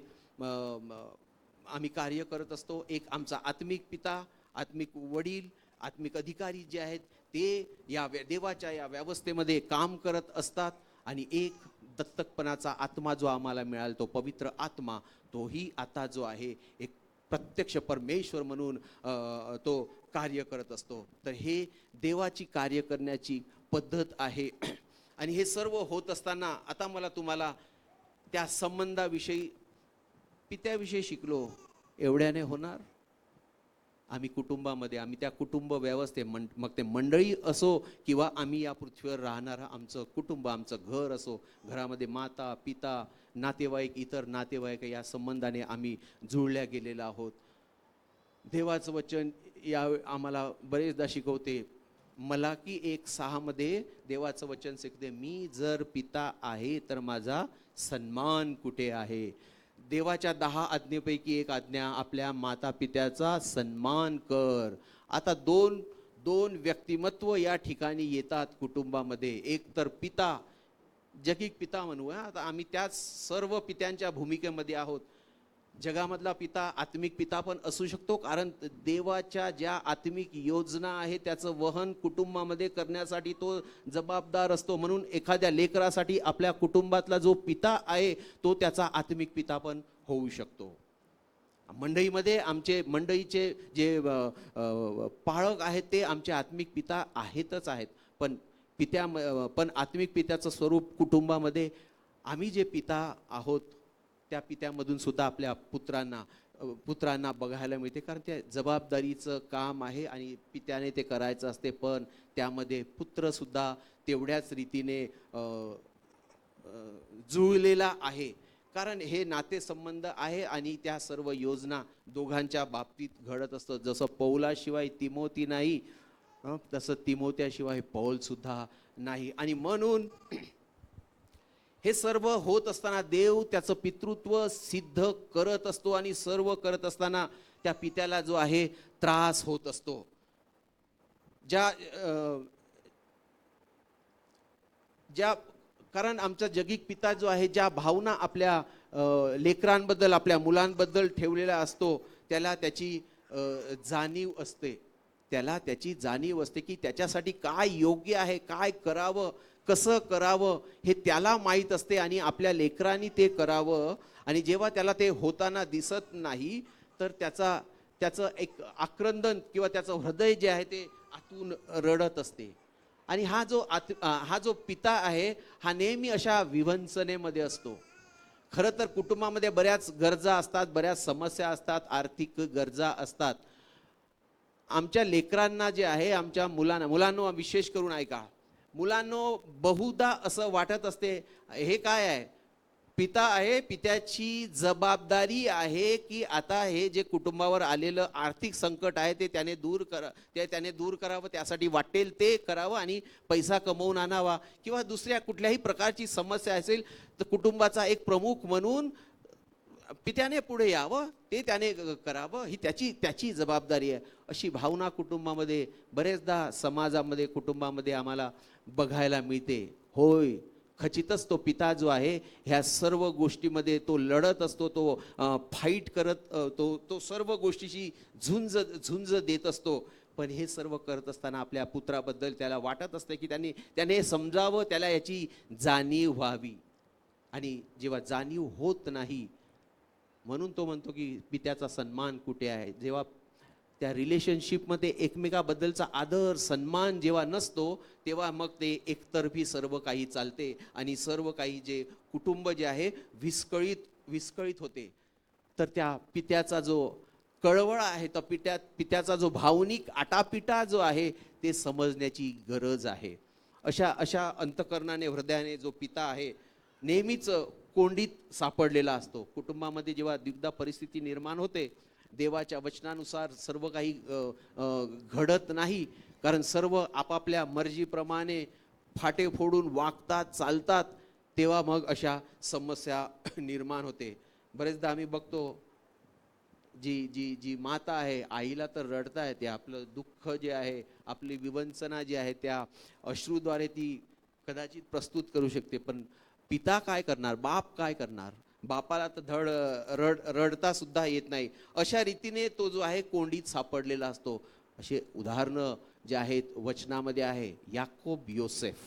आम्ही कार्य करत असतो. एक आमचा आत्मिक पिता, आत्मिक वडील, आत्मिक अधिकारी जे आहेत ते या देवाच्या या व्यवस्थेमध्ये काम करत असतात. आणि एक दत्तकपणाचा आत्मा जो आम्हाला मिळाला, तो पवित्र आत्मा, तोही आता जो आहे एक प्रत्यक्ष परमेश्वर म्हणून तो कार्य करत असतो. तर हे देवाची कार्य करण्याची पद्धत आहे. आणि हे सर्व होत असताना आता मला तुम्हाला त्या संबंधाविषयी, पित्याविषयी शिकलो, एवढ्याने होणार? आम्ही कुटुंबामध्ये, आम्ही त्या कुटुंब मग ते मंडळी असो किंवा आम्ही या पृथ्वीवर राहणारा आमचं कुटुंब, आमचं घर असो, घरामध्ये माता पिता नातेवाईक, इतर नातेवाईक, या संबंधाने आम्ही जुळल्या गेलेलो आहोत. देवाचं वचन या आम्हाला बरेचदा शिकवते. मलाकी 1:6 मध्ये देवाचं वचन शिकते, मी जर पिता आहे तर माझा सन्मान कुठे आहे. देवाच्या 10 आज्ञेपैकी एक आज्ञा, आपल्या माता पित्याचा सन्मान कर. आता दोन व्यक्तिमत्व या ठिकाणी येतात कुटुंबामध्ये. एक तर पिता, जगिक पिता म्हणूया, आता आम्ही त्याच सर्व पित्यांच्या भूमिकेमध्ये आहोत. जगामधला पिता आत्मिक पिता पण असू शकतो, कारण देवाच्या ज्या आत्मिक योजना आहे त्याचं वहन कुटुंबामध्ये करण्यासाठी तो जबाबदार असतो. म्हणून एखाद्या लेकरासाठी आपल्या कुटुंबातला जो पिता आहे तो त्याचा आत्मिक पिता पण होऊ शकतो. मंडईमध्ये मंडईचे जे पाळक आहेत ते आमचे आत्मिक पिता आहेतच आहेत. पण आत्मिक पित्याचं स्वरूप कुटुंबामध्ये आम्ही जे पिता आहोत त्या पित्यामधून सुद्धा आपल्या पुत्रांना बघायला मिळते, कारण त्या जबाबदारीचं काम आहे आणि पित्याने ते करायचं असते. पण त्यामध्ये पुत्र सुद्धा तेवढ्याच रीतीने जुळलेला आहे, कारण हे नातेसंबंध आहे आणि त्या सर्व योजना दोघांच्या बाबतीत घडत असतं. जसं पौलाशिवाय तिमोथी नाही, तसं तिमोथ्याशिवाय पौल सुद्धा नाही. आणि म्हणून हे सर्व होत असताना देव त्याचं पितृत्व सिद्ध करत असतो आणि सर्व करत असताना त्या पित्याला जो आहे त्रास होत असतो. कारण आमचा जगिक पिता जो आहे, ज्या भावना आपल्या लेकरांबद्दल, आपल्या मुलांबद्दल ठेवलेला असतो, त्याला त्याची जाणीव असते की त्याच्यासाठी काय योग्य आहे, काय करावं, कसं करावं हे त्याला माहीत असते आणि आपल्या लेकरांनी ते करावं. आणि जेव्हा त्याला ते होताना दिसत नाही तर त्याचं एक आक्रंदन किंवा त्याचं हृदय जे आहे ते आतून रडत असते. आणि हा जो पिता आहे हा नेहमी अशा विवंचनेमध्ये असतो. खरं तर कुटुंबामध्ये बऱ्याच गरजा असतात, बऱ्याच समस्या असतात, आर्थिक गरजा असतात. आमच्या लेकरांना जे आहे, आमच्या मुलांना विशेष करून ऐका, मुलांनो, बहुधा असं वाटत असते हे काय आहे, पिता आहे, पित्याची जबाबदारी आहे की आता हे जे कुटुंबावर आलेलं आर्थिक संकट आहे ते त्याने दूर करावं, त्यासाठी वाटेल ते करावं आणि पैसा कमवून आणावा, किंवा दुसऱ्या कुठल्याही प्रकारची समस्या असेल तर कुटुंबाचा एक प्रमुख म्हणून पित्याने पुढे यावं, ते त्याने करावं, ही त्याची जबाबदारी आहे. अशी भावना कुटुंबामध्ये, बरेचदा समाजामध्ये, कुटुंबामध्ये आम्हाला बघायला मिळते. होय, खचितच तो पिता जो आहे ह्या सर्व गोष्टीमध्ये तो लढत असतो, तो फाईट करत, तो सर्व गोष्टीची झुंज देत असतो. पण हे सर्व करत असताना आपल्या पुत्राबद्दल त्याला वाटत असते की त्याने समजावं, त्याला याची जाणीव व्हावी. आणि जेव्हा जाणीव होत नाही, म्हणून तो म्हणतो की पित्याचा सन्मान कुठे आहे. जेव्हा त्या रिलेशनशिपमध्ये एकमेकाबद्दलचा आदर सन्मान जेव्हा नसतो, तेव्हा मग ते एकतर्फी सर्व काही चालते आणि सर्व काही जे कुटुंब जे आहे विस्कळीत होते. तर त्या पित्याचा जो कळवळ आहे, तर पित्याचा जो भावनिक आटापिटा जो आहे ते समजण्याची गरज आहे. अशा अंतकरणाने, हृदयाने जो पिता आहे नेहमीच कोंडीत सापडलेला असतो. कुटुंबामध्ये जेव्हा द्विधा परिस्थिती निर्माण होते, देवाच्या वचनानुसार सर्व काही घडत नाही, कारण सर्व आपापल्या मर्जीप्रमाणे फाटे फोडून वागतात, चालतात, तेव्हा मग अशा समस्या निर्माण होते. बरेचदा आम्ही बघतो, जी माता आहे, आईला तर रडता येते, आपलं दुःख जे आहे, आपली विवंचना जी आहे त्या अश्रूद्वारे ती कदाचित प्रस्तुत करू शकते. पण पिता काय करणार, बाप काय करणार, बापाला तर रडता सुद्धा येत नाही. अशा रीतीने तो जो आहे कोंडीत सापडलेला असतो. असे उदाहरणं जे आहेत वचनामध्ये आहे. याकोब, योसेफ,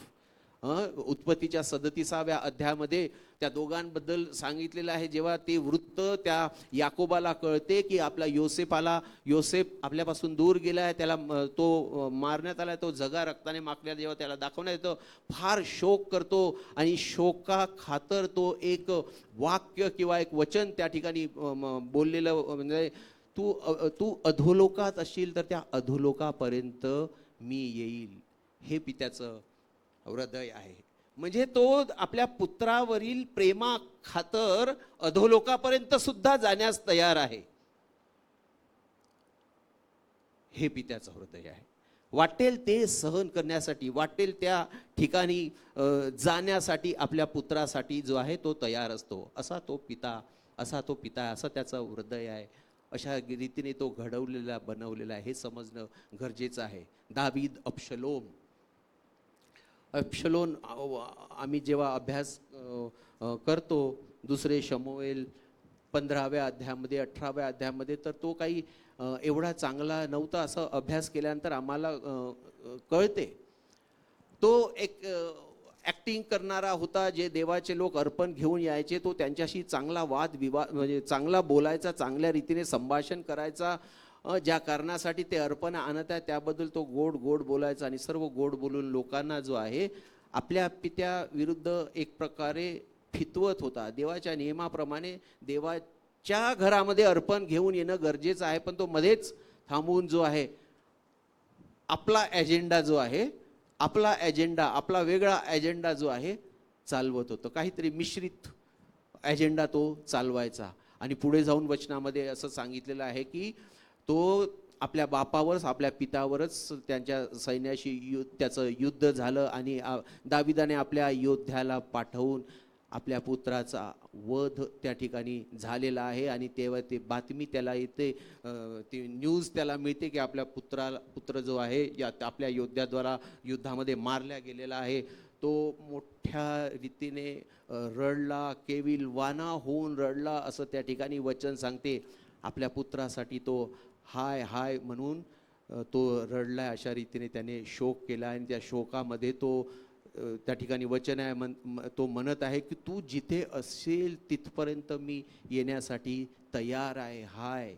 उत्पत्तीच्या 37व्या अध्यायामध्ये त्या दोघांबद्दल सांगितलेलं आहे. जेव्हा ते वृत्त त्या याकोबाला कळते की आपला योसेफ आपल्यापासून दूर गेला आहे, त्याला तो मारण्यात आला, तो जगा रक्ताने माखलेला जेव्हा त्याला दाखवण्यात येतं, फार शोक करतो आणि शोका खातर तो एक वाक्य किंवा एक वचन त्या ठिकाणी बोललेलं, म्हणजे तू अधोलोकात असशील तर त्या अधोलोकापर्यंत मी येईल. हे पित्याचं हृदय आहे. म्हणजे तो आपल्या पुत्रावरील प्रेमा खातर अधोलोकापर्यंत सुद्धा जाण्यास तयार आहे. हे पित्याचं हृदय आहे. वाटेल ते सहन करण्यासाठी, वाटेल त्या ठिकाणी जाण्यासाठी आपल्या पुत्रासाठी जो आहे तो तयार असतो. असा तो पिता आहे, असं त्याचं हृदय आहे. अशा रीतीने तो घडवलेला बनवलेला आहे, हे समजणं गरजेचं आहे. दावीद, अबशलोन आम्ही जेव्हा अभ्यास करतो 2 शमूएल 15व्या अध्यायामध्ये 18व्या अध्यायामध्ये, तर तो काही एवढा चांगला नव्हता असं अभ्यास केल्यानंतर आम्हाला कळते. तो एक ॲक्टिंग करणारा होता. जे देवाचे लोक अर्पण घेऊन यायचे, तो त्यांच्याशी चांगला वादविवाद, म्हणजे चांगला बोलायचा, चांगल्या रीतीने संभाषण करायचा. ज्या कारणासाठी ते अर्पण आणत आहे त्याबद्दल तो गोड बोलायचा आणि सर्व गोड बोलून लोकांना जो आहे आपल्या पित्या विरुद्ध एक प्रकारे फितवत होता. देवाच्या नियमाप्रमाणे देवाच्या घरामध्ये अर्पण घेऊन येणं गरजेचं आहे, पण तो मध्येच थांबून जो आहे आपला एजेंडा जो आहे, आपला वेगळा एजेंडा जो आहे चालवत होतं. काहीतरी मिश्रित एजेंडा तो चालवायचा. आणि पुढे जाऊन वचनामध्ये असं सांगितलेलं आहे की तो आपल्या बापावरच, आपल्या पितावरच त्यांच्या सैन्याशी त्याचं युद्ध झालं आणि दाविदाने आपल्या योद्ध्याला पाठवून आपल्या पुत्राचा वध त्या ठिकाणी झालेला आहे. आणि तेव्हा ते बातमी त्याला येते, ती न्यूज त्याला मिळते की आपल्या पुत्र जो आहे या आपल्या योद्ध्याद्वारा युद्धामध्ये मारल्या गेलेला आहे. तो मोठ्या रीतीने रडला, केविलवाना होऊन रडला असं त्या ठिकाणी वचन सांगते. आपल्या पुत्रासाठी तो हाय म्हणून तो रडलाय. अशा रीतीने त्याने शोक केला आणि त्या शोकामध्ये तो त्या ठिकाणी वचन आहे, तो म्हणत आहे की तू जिथे असेल तिथपर्यंत मी येण्यासाठी तयार आहे. हाय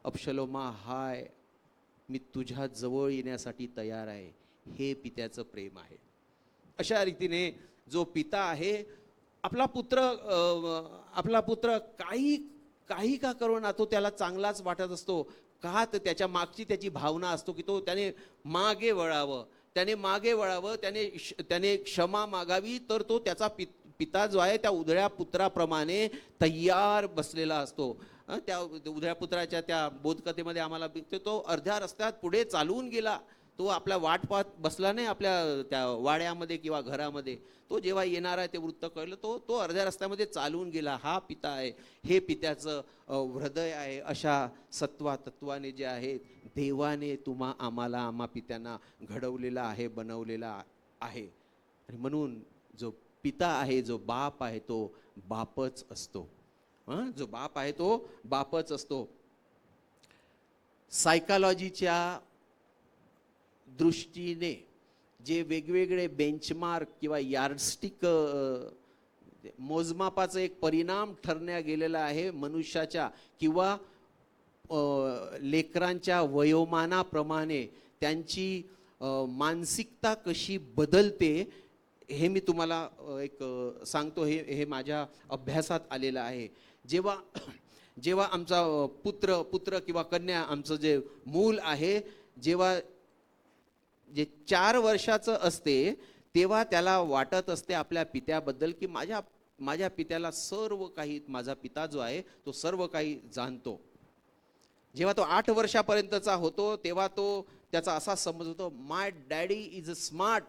अबशलोमा, हाय, मी तुझ्या जवळ येण्यासाठी तयार आहे. हे पित्याचं प्रेम आहे. अशा रीतीने जो पिता आहे, आपला पुत्र काही का करोना तो त्याला चांगलाच वाटत असतो. का तर त्याच्या मागची त्याची भावना असतो की त्याने मागे वळावं, त्याने क्षमा मागावी. तर तो त्याचा पिता जो आहे त्या उधळ्या पुत्राप्रमाणे तयार बसलेला असतो. त्या उधळ्या पुत्राच्या त्या बोधकथेमध्ये आम्हाला तो अर्ध्या रस्त्यात पुढे चालवून गेला. तो आपल्या वाट पाहत बसला नाही आपल्या त्या वाड्यामध्ये किंवा घरामध्ये. तो जेव्हा येणार आहे ते वृत्त कळलं, तो अर्ध्या रस्त्यामध्ये चालवून गेला. हा पिता आहे, हे पित्याचं हृदय आहे. अशा तत्वाने जे आहे देवाने आम्हा पित्यांना घडवलेला आहे, बनवलेला आहे. आणि म्हणून जो पिता आहे, जो बाप आहे, तो बापच असतो. जो बाप आहे तो बापच असतो. सायकॉलॉजीच्या दृष्टीने जे वेगवेगळे बेंचमार्क किंवा यार्डस्टिक मोजमापाचा एक परिणाम ठरण्या गेलेला आहे मनुष्याच्या किंवा लेकरांच्या वयोमानाप्रमाणे त्यांची मानसिकता कशी बदलते हे मी तुम्हाला एक सांगतो. हे माझ्या अभ्यासात आलेलं आहे. जेव्हा आमचा पुत्र किंवा कन्या, आमचं जे मूल आहे, जेव्हा जे 4 वर्षाचं असते तेव्हा त्याला वाटत असते आपल्या पित्याबद्दल की माझ्या पित्याला सर्व काही, माझा पिता जो आहे तो सर्व काही जाणतो. जेव्हा तो 8 वर्षापर्यंतचा होतो तेव्हा तो त्याचा असा समज होतो, माय डॅडी इज स्मार्ट.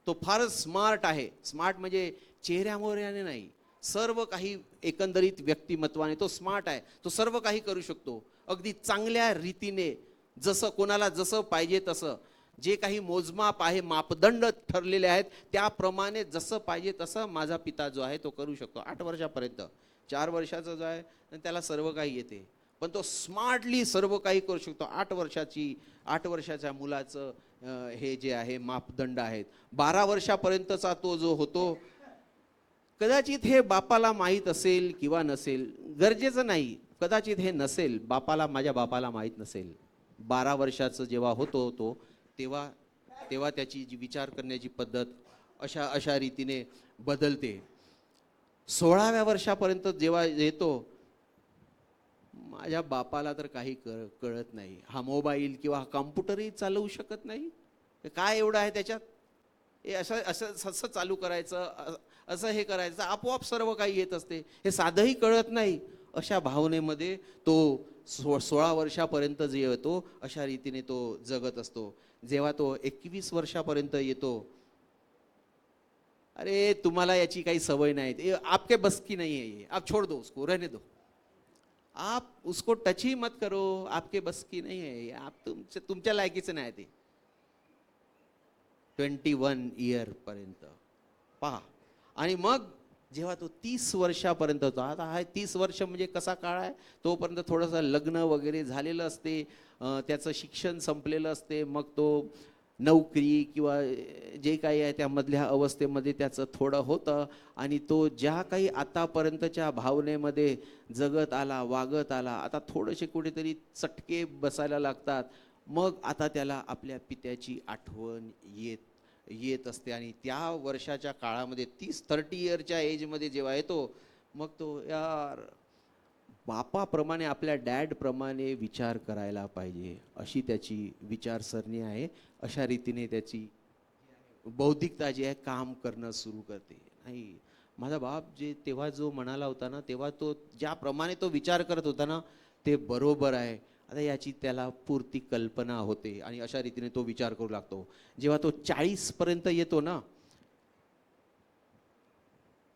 तो फारच स्मार्ट आहे. स्मार्ट म्हणजे चेहऱ्यामोहऱ्याने नाही, सर्व काही एकंदरीत व्यक्तिमत्वाने तो स्मार्ट आहे. तो सर्व काही करू शकतो अगदी चांगल्या रीतीने, जसं कोणाला जसं पाहिजे तसं. जे काही मोजमाप आहे, मापदंड ठरलेले आहेत त्याप्रमाणे जसं पाहिजे तसं माझा पिता जो आहे तो करू शकतो 8 वर्षापर्यंत. 4 वर्षाचा जो आहे त्याला सर्व काही येते, पण तो स्मार्टली सर्व काही करू शकतो. 8 वर्षाच्या मुलाचं हे जे आहे मापदंड आहेत. 12 वर्षापर्यंतचा तो जो होतो, कदाचित हे बापाला माहीत असेल किंवा नसेल, गरजेचं नाही. कदाचित हे नसेल, माझ्या बापाला माहीत नसेल. 12 वर्षाचं जेव्हा होतो तो, तेव्हा तेव्हा त्याची जी विचार करण्याची पद्धत अशा अशा रीतीने बदलते. 16व्या वर्षापर्यंत जेव्हा येतो, माझ्या बापाला तर काही कळत नाही. हा मोबाईल किंवा हा कॉम्प्युटरही चालवू शकत नाही. काय एवढं आहे त्याच्यात? हे असं असं असं चालू करायचं, असं हे करायचं, आपोआप सर्व काही येत असते. हे साधंही कळत नाही. अशा भावनेमध्ये तो 16 वर्षापर्यंत जे येतो, अशा रीतीने तो जगत असतो. जेव्हा तो 21 वर्षापर्यंत येतो, अरे तुम्हाला याची काही सवय नाही, ये आपके बस की नहीं है, ये आप छोड़ दो, उसको रहने दो, आप उसको टच ही मत करो, आपके बस की नहीं है, आप तुमच्या लायकीचं नाही ते. 21 इयर पर्यंत पहा. आणि मग जेव्हा तो 30 वर्षापर्यंत होतो, आता हा 30 वर्ष म्हणजे कसा काळ आहे, तोपर्यंत थोडंसं लग्न वगैरे झालेलं असते, त्याचं शिक्षण संपलेलं असते, मग तो नोकरी किंवा जे काही आहे त्यामधल्या अवस्थेमध्ये त्याचं थोडं होतं. आणि तो ज्या काही आतापर्यंतच्या भावनेमध्ये जगत आला, वागत आला, आता थोडेसे कुठेतरी चटके बसायला लागतात. मग आता त्याला आपल्या पित्याची आठवण येत असते. आणि त्या वर्षाच्या काळामध्ये 30 इयरच्या एजमध्ये जेव्हा येतो, मग तो यार बापाप्रमाणे, आपल्या डॅडप्रमाणे विचार करायला पाहिजे, अशी त्याची विचारसरणी आहे. अशा रीतीने त्याची बौद्धिकता जी आहे काम करणं सुरू करते. नाही, माझा बाप जे तेव्हा जो म्हणाला होता ना, तेव्हा तो ज्याप्रमाणे तो विचार करत होता ना, ते बरोबर आहे. आता याची त्याला पूर्ती कल्पना होते आणि अशा रीतीने तो विचार करू लागतो. जेव्हा तो 40 पर्यंत येतो ना,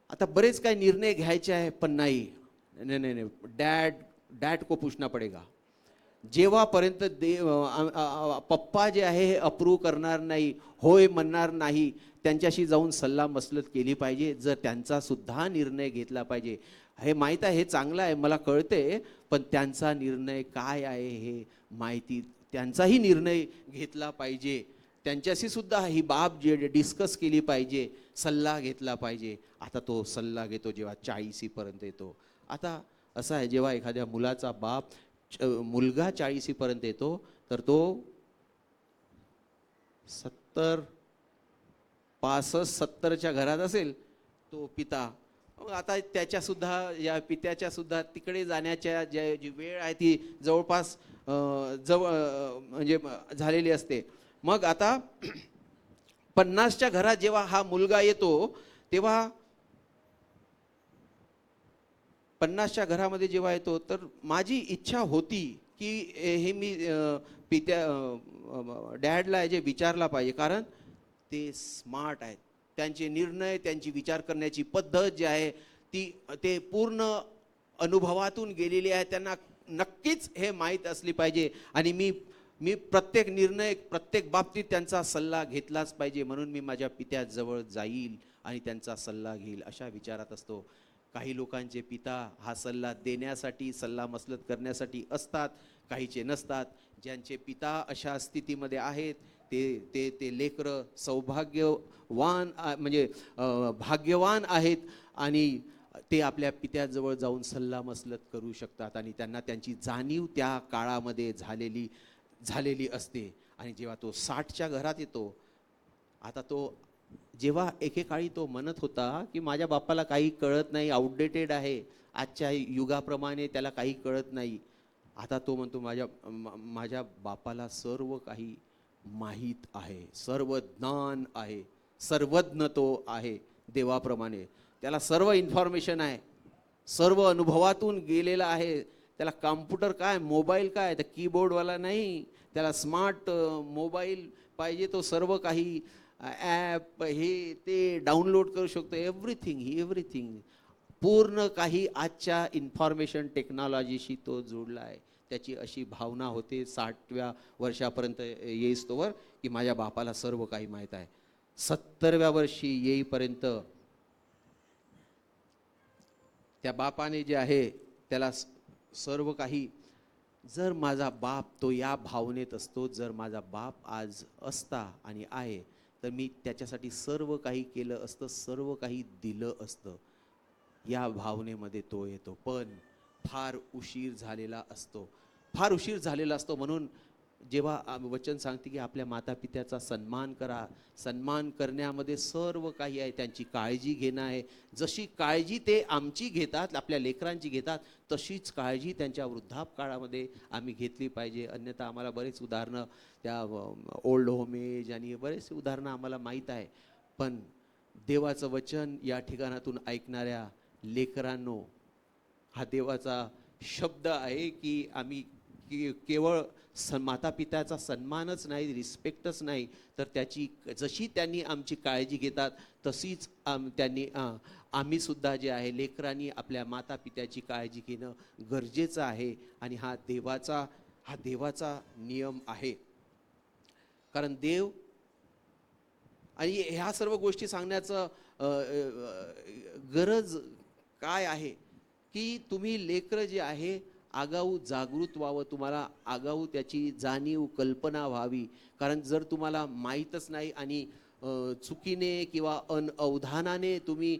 आता बरेच काही निर्णय घ्यायचे आहे, पण नाही नाही नाही नाही, डॅड को पूछना पडेगा. जेव्हापर्यंत पप्पा जे आहे हे अप्रूव्ह करणार नाही, होय म्हणणार नाही, त्यांच्याशी जाऊन सल्ला मसलत केली पाहिजे. जर त्यांचा सुद्धा निर्णय घेतला पाहिजे. हे माहीत आहे, हे चांगलं आहे, मला कळते, पण त्यांचा निर्णय काय आहे हे माहिती, त्यांचाही निर्णय घेतला पाहिजे. त्यांच्याशी सुद्धा ही बाब जे डिस्कस केली पाहिजे, सल्ला घेतला पाहिजे. आता तो सल्ला घेतो जेव्हा 40 पर्यंत येतो. आता असं आहे, जेव्हा एखाद्या मुलाचा मुलगा 40 पर्यंत येतो, तर तो 65 70च्या घरात असेल तो पिता. मग आता त्याच्या सुद्धा, या पित्याच्या सुद्धा तिकडे जाण्याच्या जी वेळ आहे ती जवळपास म्हणजे झालेली असते. मग आता 50च्या घरात जेव्हा हा मुलगा येतो, तेव्हा 50च्या घरामध्ये जेव्हा येतो, तर माझी इच्छा होती की हे मी डॅडला जे विचारला पाहिजे, कारण ते स्मार्ट आहेत. त्यांचे निर्णय, त्यांची विचार करण्याची पद्धत जी आहे ते पूर्ण अनुभवातून गेलेली आहे. त्यांना नक्कीच हे माहीत असली पाहिजे. आणि मी प्रत्येक निर्णय, प्रत्येक बाबतीत त्यांचा सल्ला घेतलाच पाहिजे. म्हणून मी माझ्या पित्याजवळ जाईल आणि त्यांचा सल्ला घेईल, अशा विचारात असतो. काही लोकांचे पिता हा सल्ला देण्यासाठी, सल्ला मसलत करण्यासाठी असतात, काहीचे नसतात. ज्यांचे पिता अशा स्थितीमध्ये आहेत, ते लेकरं सौभाग्यवान, म्हणजे भाग्यवान आहेत. आणि ते आपल्या पित्याजवळ जाऊन सल्ला मसलत करू शकतात आणि त्यांना त्यांची जाणीव त्या काळामध्ये झालेली असते. आणि जेव्हा तो 60च्या घरात येतो, आता तो जेव्हा एकेकाळी तो म्हणत होता की माझ्या बापाला काही कळत नाही, आउटडेटेड आहे, आजच्या युगाप्रमाणे त्याला काही कळत नाही. आता तो म्हणतो माझ्या बापाला सर्व काही माहीत आहे, सर्व ज्ञान आहे, सर्वज्ञ तो आहे देवाप्रमाणे. त्याला सर्व इन्फॉर्मेशन आहे, सर्व अनुभवातून गेलेला आहे. त्याला कॉम्प्युटर काय, मोबाईल काय, तर कीबोर्डवाला नाही, त्याला स्मार्ट मोबाईल पाहिजे. तो सर्व काही ॲप हे ते डाउनलोड करू शकतो. एव्हरीथिंग पूर्ण काही आजच्या इन्फॉर्मेशन टेक्नॉलॉजीशी तो जोडला आहे. त्याची अशी भावना होते 60व्या वर्षापर्यंत येईस्तोवर की माझ्या बापाला सर्व काही माहीत आहे. 70व्या वर्षी येईपर्यंत त्या बापाने जे आहे त्याला सर्व काही जर माझा बाप तो या भावनेत असतो, जर माझा बाप आज असता आणि आहे, तर मी त्याच्यासाठी सर्व काही केलं असतं, सर्व काही दिलं असतं. या भावनेमध्ये तो येतो, पण फार उशीर झालेला असतो. फार उशीर झालेला असतो. म्हणून जेव्हा वचन सांगते की आपल्या मातापित्याचा सन्मान करा, सन्मान करण्यामध्ये सर्व काही आहे, त्यांची काळजी घेणं आहे. जशी काळजी ते आमची घेतात, आपल्या लेकरांची घेतात, तशीच काळजी त्यांच्या वृद्धापकाळामध्ये आम्ही घेतली पाहिजे. अन्यथा आम्हाला बरेच उदाहरणं त्या ओल्ड होम एज आणि बरेचसे उदाहरणं आम्हाला माहीत आहे. पण देवाचं वचन या ठिकाणातून ऐकणाऱ्या लेकरांनो, हा देवाचा शब्द आहे की आम्ही केवळ मातापित्याचा सन्मानच नाही, रिस्पेक्टच नाही, तर त्याची जशी त्यांनी आमची काळजी घेतात तशीच आम्ही सुद्धा जे आहे लेकरांनी आपल्या मातापित्याची काळजी घेणं गरजेचं आहे. आणि हा देवाचा नियम आहे. कारण देव आणि ह्या सर्व गोष्टी सांगण्याचं गरज काय आहे की तुम्ही लेकरं जे आहे आगाऊ जागृत व्हावं, तुम्हाला आगाऊ त्याची जाणीव कल्पना व्हावी. कारण जर तुम्हाला माहीतच नाही आणि चुकीने किंवा अनअवधानाने तुम्ही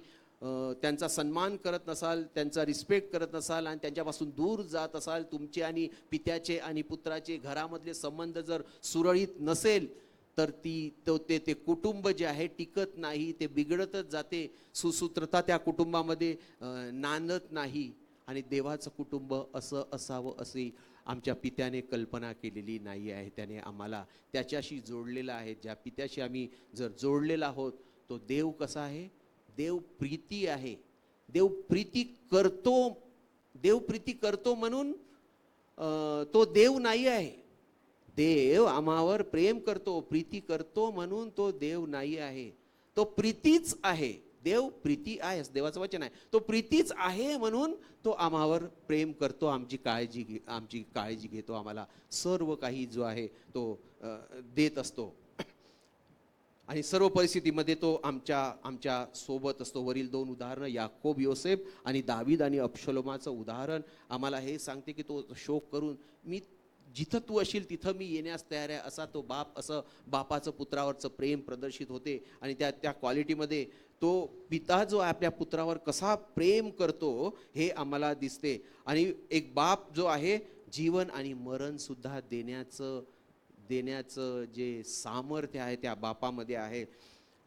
त्यांचा सन्मान करत नसाल, त्यांचा रिस्पेक्ट करत नसाल आणि त्यांच्यापासून दूर जात असाल, तुमचे आणि पित्याचे आणि पुत्राचे घरामधले संबंध जर सुरळीत नसेल, तर ते कुटुंब जे आहे टिकत नाही, ते बिघडतच जाते. सुसूत्रता त्या कुटुंबामध्ये नांदत नाही. आणि देवाचं कुटुंब असं असावं असे आमच्या पित्याने कल्पना केलेली नाही आहे. त्याने आम्हाला त्याच्याशी जोडलेलं आहे. ज्या पित्याशी आम्ही जर जोडलेला आहोत, तो देव कसा आहे? देव प्रीती आहे. देव प्रीती करतो म्हणून तो देव नाही आहे. देव आम्हावर प्रेम करतो, प्रीती करतो म्हणून तो देव नाही आहे. तो प्रीतीच आहे. देव प्रीती आहे, देवाचं वचन आहे. तो प्रीतीच आहे म्हणून तो आम्हावर प्रेम करतो, आमची काळजी घेतो, आम्हाला सर्व काही जो आहे तो देत असतो. आणि सर्व परिस्थितीमध्ये तो आमच्या सोबत असतो. वरील दोन उदाहरणं, याकोब योसेफ आणि दावीद आणि अबशलोमाचं उदाहरण आम्हाला हे सांगते की तो शोक करून मी जिथं तू असेल तिथं मी येण्यास तयार आहे, असा तो बाप, असं बापाचं पुत्रावरचं प्रेम प्रदर्शित होते. आणि त्या क्वालिटीमध्ये तो पिता जो आपल्या पुत्रावर कसा प्रेम करतो हे आम्हाला दिसते. आणि एक बाप जो आहे जीवन आणि मरण सुद्धा देण्याचं जे सामर्थ्य आहे त्या बापामध्ये आहे.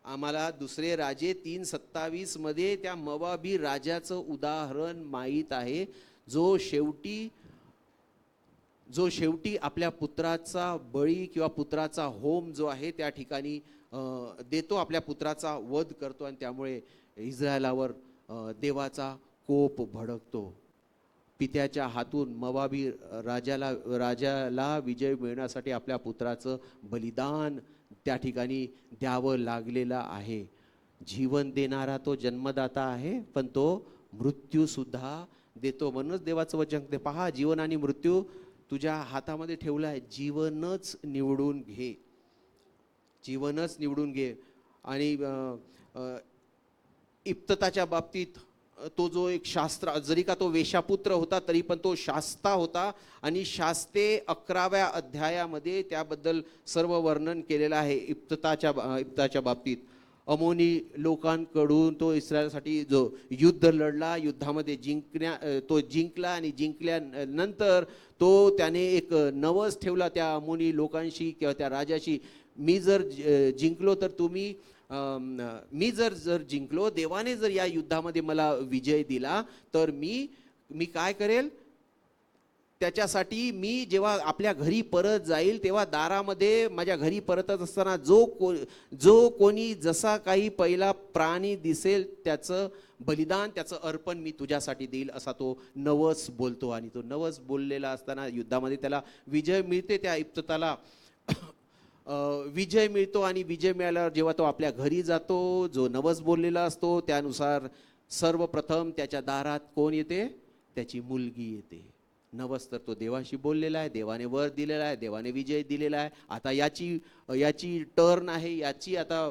आम्हाला दुसरे राजे 3:27 मध्ये त्या मोवाबी राजाचं उदाहरण माहीत आहे, जो शेवटी आपल्या पुत्राचा बळी किंवा पुत्राचा होम जो आहे त्या ठिकाणी देतो, आपल्या पुत्राचा वध करतो आणि त्यामुळे इस्रायलावर देवाचा कोप भडकतो. पित्याच्या हातून मोवाबी राजाला विजय मिळण्यासाठी आपल्या पुत्राचं बलिदान त्या ठिकाणी द्यावं लागलेलं आहे. जीवन देणारा तो जन्मदाता आहे, पण तो मृत्यू सुद्धा देतो. म्हणूनच देवाचं वचन ते पहा, जीवन आणि मृत्यू तुझ्या हातामध्ये ठेवला आहे, जीवनच निवडून घे, जीवनच निवडून घे. आणि इप्तताच्या बाबतीत तो जो एक शास्त्र, जरी का तो वेश्यापुत्र होता तरी पण तो शास्ता होता. आणि शास्ते 11व्या अध्यायामध्ये त्याबद्दल सर्व वर्णन केलेलं आहे. इप्तताच्या बाबतीत अमोनी लोकांकडून तो इस्रायलसाठी जो युद्ध लढला, युद्धामध्ये तो जिंकला आणि जिंकल्यानंतर तो त्याने एक नवस ठेवला त्या अमोनी लोकांशी किंवा त्या राजाशी, मी जर जिंकलो तर तुम्ही मी जर जिंकलो, देवाने जर या युद्धामध्ये मला विजय दिला तर मी काय करेल, त्याच्यासाठी मी जेव्हा आपल्या घरी परत जाईल तेव्हा दारामध्ये माझ्या घरी परतत असताना जो कोणी जसा काही पहिला प्राणी दिसेल त्याचं बलिदान, त्याचं अर्पण मी तुझ्यासाठी देईल, असा तो नवस बोलतो. आणि तो नवस बोललेला असताना युद्धामध्ये त्याला विजय मिळते. त्या इप्तताला विजय मिळतो. आणि विजय मिळाल्यावर जेव्हा तो आपल्या घरी जातो, जो नवस बोललेला असतो त्यानुसार सर्वप्रथम त्याच्या दारात कोण येते? त्याची मुलगी येते. नवस तर तो देवाशी बोललेला आहे, देवाने वर दिलेला आहे, देवाने विजय दिलेला आहे. आता याची टर्न आहे, याची आता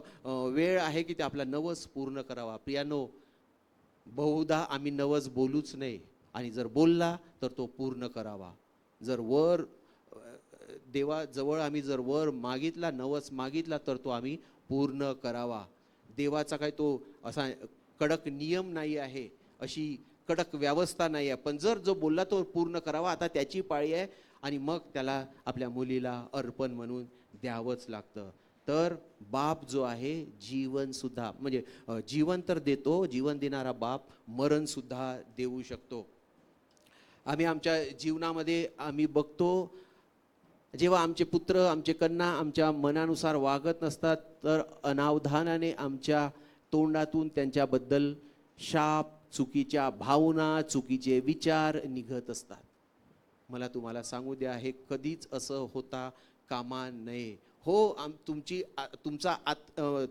वेळ आहे की ते आपला नवस पूर्ण करावा. प्रियानो, बहुधा आम्ही नवस बोलूच नाही, आणि जर बोलला तर तो पूर्ण करावा. जर वर देवाजवळ आम्ही जर वर मागितला, नवस मागितला, तर तो आम्ही पूर्ण करावा. देवाचा काय तो असा कडक नियम नाही आहे, अशी कडक व्यवस्था नाही आहे, पण जर जो बोलला तो पूर्ण करावा. आता त्याची पाळी आहे आणि मग त्याला आपल्या मुलीला अर्पण म्हणून द्यावंच लागतं. तर बाप जो आहे जीवन सुद्धा म्हणजे जीवन तर देतो, जीवन देणारा बाप मरण सुद्धा देऊ शकतो. आम्ही आमच्या जीवनामध्ये आम्ही बघतो, जेव्हा आमचे पुत्र आमचे कन्या आमच्या मनानुसार वागत नसतात, तर अनावधानाने आमच्या तोंडातून त्यांच्याबद्दल शाप, चुकीच्या भावना, चुकीचे विचार निघत असतात. मला तुम्हाला सांगू द्या, हे कधीच असं होता कामा नये. हो,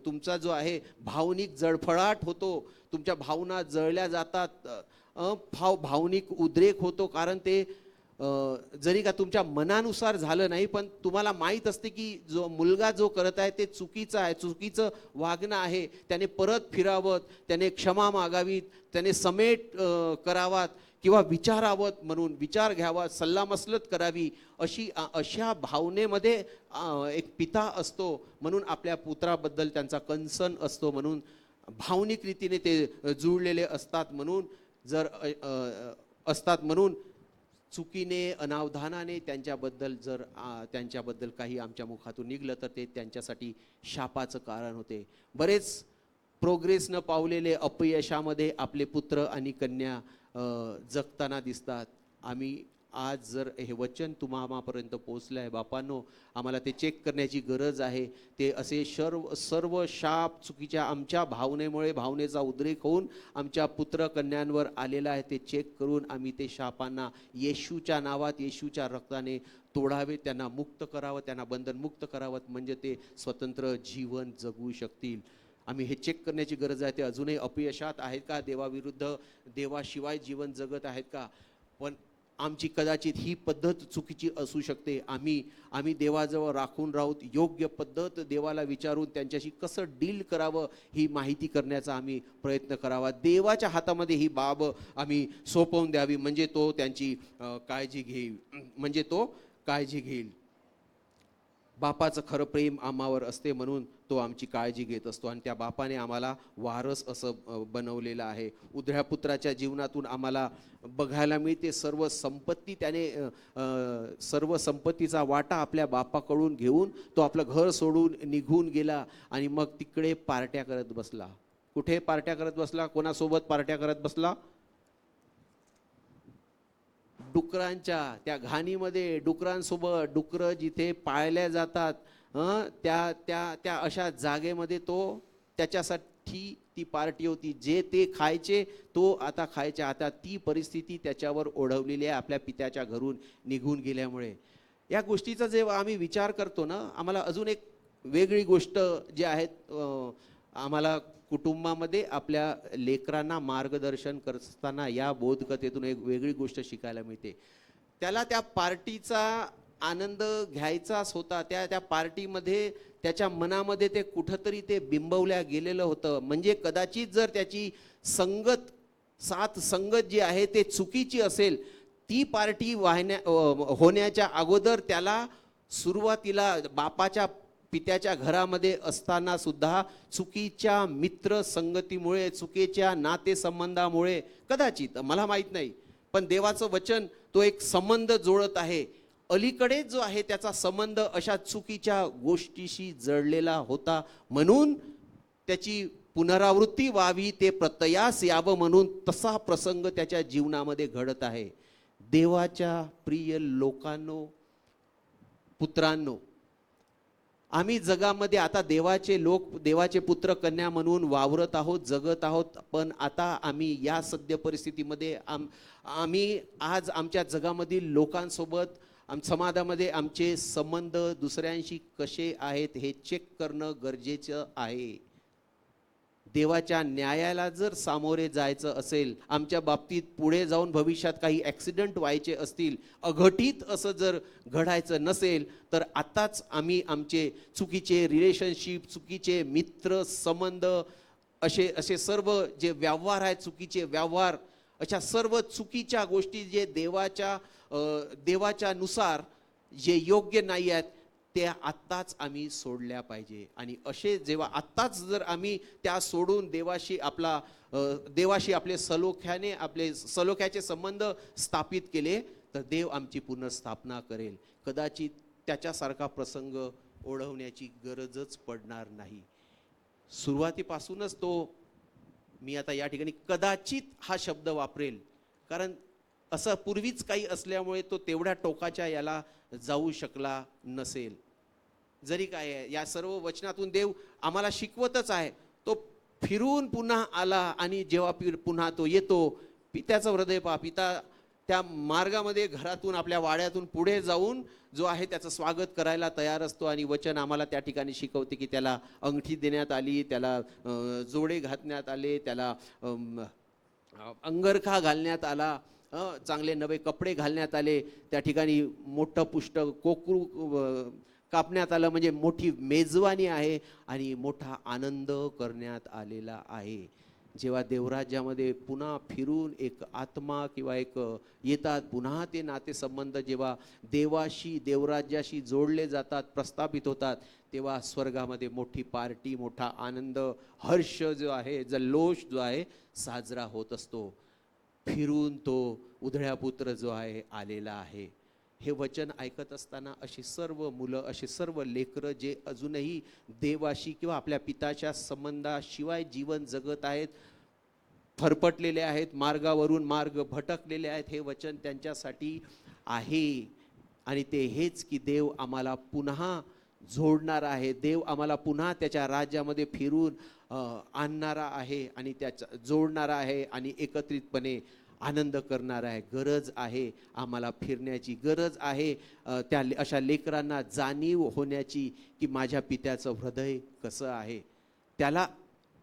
तुमचा जो आहे भावनिक जळफळाट होतो, तुमच्या भावना जळल्या जातात, भावनिक उद्रेक होतो, कारण ते जरी का तुमच्या मनानुसार झालं नाही, पण तुम्हाला माहीत असते की जो मुलगा जो करत आहे ते चुकीचं आहे, चुकीचं वागणं आहे, त्याने परत फिरावं, त्याने क्षमा मागावीत, त्याने समेट करावात किंवा विचारावत, म्हणून विचार घ्यावा, सल्लामसलत करावी, अशा भावनेमध्ये एक पिता असतो, म्हणून आपल्या पुत्राबद्दल त्यांचा कन्सर्न असतो, म्हणून भावनिक रीतीने ते जुळलेले असतात, म्हणून म्हणून चुकीने अनावधानाने त्यांच्याबद्दल काही आमच्या मुखातून निघलं, तर ते त्यांच्यासाठी शापाचं कारण होते. बरेच प्रोग्रेस न पावलेले अपयशामध्ये आपले पुत्र आणि कन्या जगताना दिसतात. आम्ही आज जर हे वचन तुम्हापर्यंत पोहोचलं आहे बापांनो, आम्हाला ते चेक करण्याची गरज आहे. ते असे सर्व शाप चुकीच्या आमच्या भावनेचा उद्रेक होऊन आमच्या पुत्र कन्यांवर आलेला आहे, ते चेक करून आम्ही ते शापांना येशूच्या नावात, येशूच्या रक्ताने तोडावे, त्यांना मुक्त करावं, त्यांना बंधनमुक्त करावं, म्हणजे ते स्वतंत्र जीवन जगू शकतील. आम्ही हे चेक करण्याची गरज आहे, ते अजूनही अपयशात आहेत का, देवाविरुद्ध देवाशिवाय जीवन जगत आहेत का. पण आमची कदाचित ही पद्धत चुकीची असू शकते. आम्ही देवाजवळ राखून राहूत, योग्य पद्धत देवाला विचारून त्यांच्याशी कसं डील करावं ही माहिती करण्याचा आम्ही प्रयत्न करावा. देवाच्या हातामध्ये ही बाब आम्ही सोपवून द्यावी, म्हणजे तो त्यांची काळजी घेईल. बापाचं खरं प्रेम आम्हावर असते, म्हणून तो आमची काळजी घेत असतो, आणि त्या बापाने आम्हाला वारस असं बनवलेलं आहे. उधळ्या पुत्राच्या जीवनातून आम्हाला बघायला मिळते सर्व संपत्ती, त्याने सर्व संपत्तीचा वाटा आपल्या बापाकडून घेऊन तो आपलं घर सोडून निघून गेला, आणि मग तिकडे पार्ट्या करत बसला. कुठे पार्ट्या करत बसला? कोणासोबत पार्ट्या करत बसला? डुकरांच्या त्या घाणीमध्ये, डुकरांसोबत. डुकरं जिथे पाळल्या जातात त्या अशा जागेमध्ये तो, त्याच्यासाठी ती पार्टी होती. जे ते खायचे तो आता खायचे. आता ती परिस्थिती त्याच्यावर ओढवलेली आहे आपल्या पित्याच्या घरून निघून गेल्यामुळे. या गोष्टीचा जेव्हा आम्ही विचार करतो ना, आम्हाला अजून एक वेगळी गोष्ट जी आहेत, आम्हाला कुटुंबामध्ये आपल्या लेकरांना मार्गदर्शन करताना या बोधकथेतून एक वेगळी गोष्ट शिकायला मिळते. त्याला त्या पार्टीचा आनंद घ्यायचाच होता. त्या पार्टीमध्ये त्याच्या मनामध्ये ते कुठंतरी ते बिंबवल्या गेलेलं होतं. म्हणजे कदाचित जर त्याची संगत जी आहे ते चुकीची असेल, ती पार्टी होण्याच्या अगोदर त्याला सुरुवातीला बापाच्या पित्याच्या घरामध्ये असताना सुद्धा चुकीच्या मित्र संगतीमुळे, चुकीच्या नातेसंबंधामुळे, कदाचित मला माहीत नाही, पण देवाचं वचन तो एक संबंध जोडत आहे. अलीकडे जो आहे त्याचा संबंध अशा चुकीच्या गोष्टीशी जडलेला होता, म्हणून त्याची पुनरावृत्ती व्हावी, ते प्रत्ययास यावं म्हणून तसा प्रसंग त्याच्या जीवनामध्ये घडत आहे. देवाच्या प्रिय लोकांनो, पुत्रांनो, आम्ही जगामध्ये आता देवाचे पुत्र कन्या म्हणून वावरत आहोत, जगत आहोत, पण आता आम्ही या सद्य परिस्थितीमध्ये आम्ही आज आमच्या जगामधील लोकांसोबत, समाजामध्ये आमचे संबंध दुसऱ्यांशी कसे आहेत हे चेक करणं गरजेचं आहे. देवाच्या न्यायाला जर सामोरे जायचं असेल, आमच्या बाबतीत पुढे जाऊन भविष्यात काही ॲक्सिडेंट व्हायचे असतील, अघटित असं जर घडायचं नसेल, तर आताच आम्ही आमचे चुकीचे रिलेशनशिप, चुकीचे मित्र संबंध, असे सर्व जे व्यवहार आहेत, चुकीचे व्यवहार अशा सर्व चुकीच्या गोष्टी जे देवाच्या नुसार जे योग्य नाही आहेत ते आत्ताच आम्ही सोडल्या पाहिजे. आणि असे जेव्हा आत्ताच जर आम्ही त्या सोडून देवाशी आपले सलोख्याचे संबंध स्थापित केले तर देव आमची पुनर्स्थापना करेल. कदाचित त्याच्यासारखा प्रसंग ओढवण्याची गरजच पडणार नाही. सुरुवातीपासूनच मी आता या ठिकाणी कदाचित हा शब्द वापरेल, कारण असं पूर्वीच काही असल्यामुळे तो तेवढ्या टोकाच्या याला जाऊ शकला नसेल. जरी काय आहे, या सर्व वचनातून देव आम्हाला शिकवतच आहे. तो फिरून पुन्हा आला आणि जेव्हा पुन्हा तो येतो, पित्याचं हृदय पहा. पिता त्या मार्गामध्ये घरातून आपल्या वाड्यातून पुढे जाऊन जो आहे त्याचं स्वागत करायला तयार असतो. आणि वचन आम्हाला त्या ठिकाणी शिकवते की त्याला अंगठी देण्यात आली, त्याला जोडे घातण्यात आले, त्याला अंगरखा घालण्यात आला, चांगले नवे कपडे घालण्यात आले, त्या ठिकाणी मोठं पुष्ट कोकरू कापण्यात आलं. म्हणजे मोठी मेजवानी आहे आणि मोठा आनंद करण्यात आलेला आहे. जेव्हा देवराज्यामध्ये पुन्हा फिरून एक आत्मा किंवा एक येतात, पुन्हा ते नातेसंबंध जेव्हा देवराज्याशी जोडले जातात, प्रस्थापित होतात, तेव्हा स्वर्गामध्ये मोठी पार्टी, मोठा आनंद, हर्ष जो आहे, जल्लोष जो आहे साजरा होत असतो. फिरून तो उधळ्या पुत्र जो आहे आलेला आहे. हे वचन ऐकत असताना अशी सर्व मुलं, अशी सर्व लेकरं जे अजूनही देवाशी किंवा आपल्या पिताच्या संबंधाशिवाय जीवन जगत आहेत, फरफटलेले आहेत, मार्गावरून मार्ग भटकलेले आहेत, हे वचन त्यांच्यासाठी आहे. आणि ते हेच की देव आम्हाला पुन्हा जोडणार आहे, देव आम्हाला पुन्हा त्याच्या राज्यामध्ये फिरून आणणारा आहे आणि त्याच्या जोडणारा आहे आणि एकत्रितपणे आनंद करणार आहे. गरज आहे आम्हाला फिरण्याची, गरज आहे अशा लेकरांना जाणीव होण्याची की माझ्या पित्याचं हृदय कसं आहे. त्याला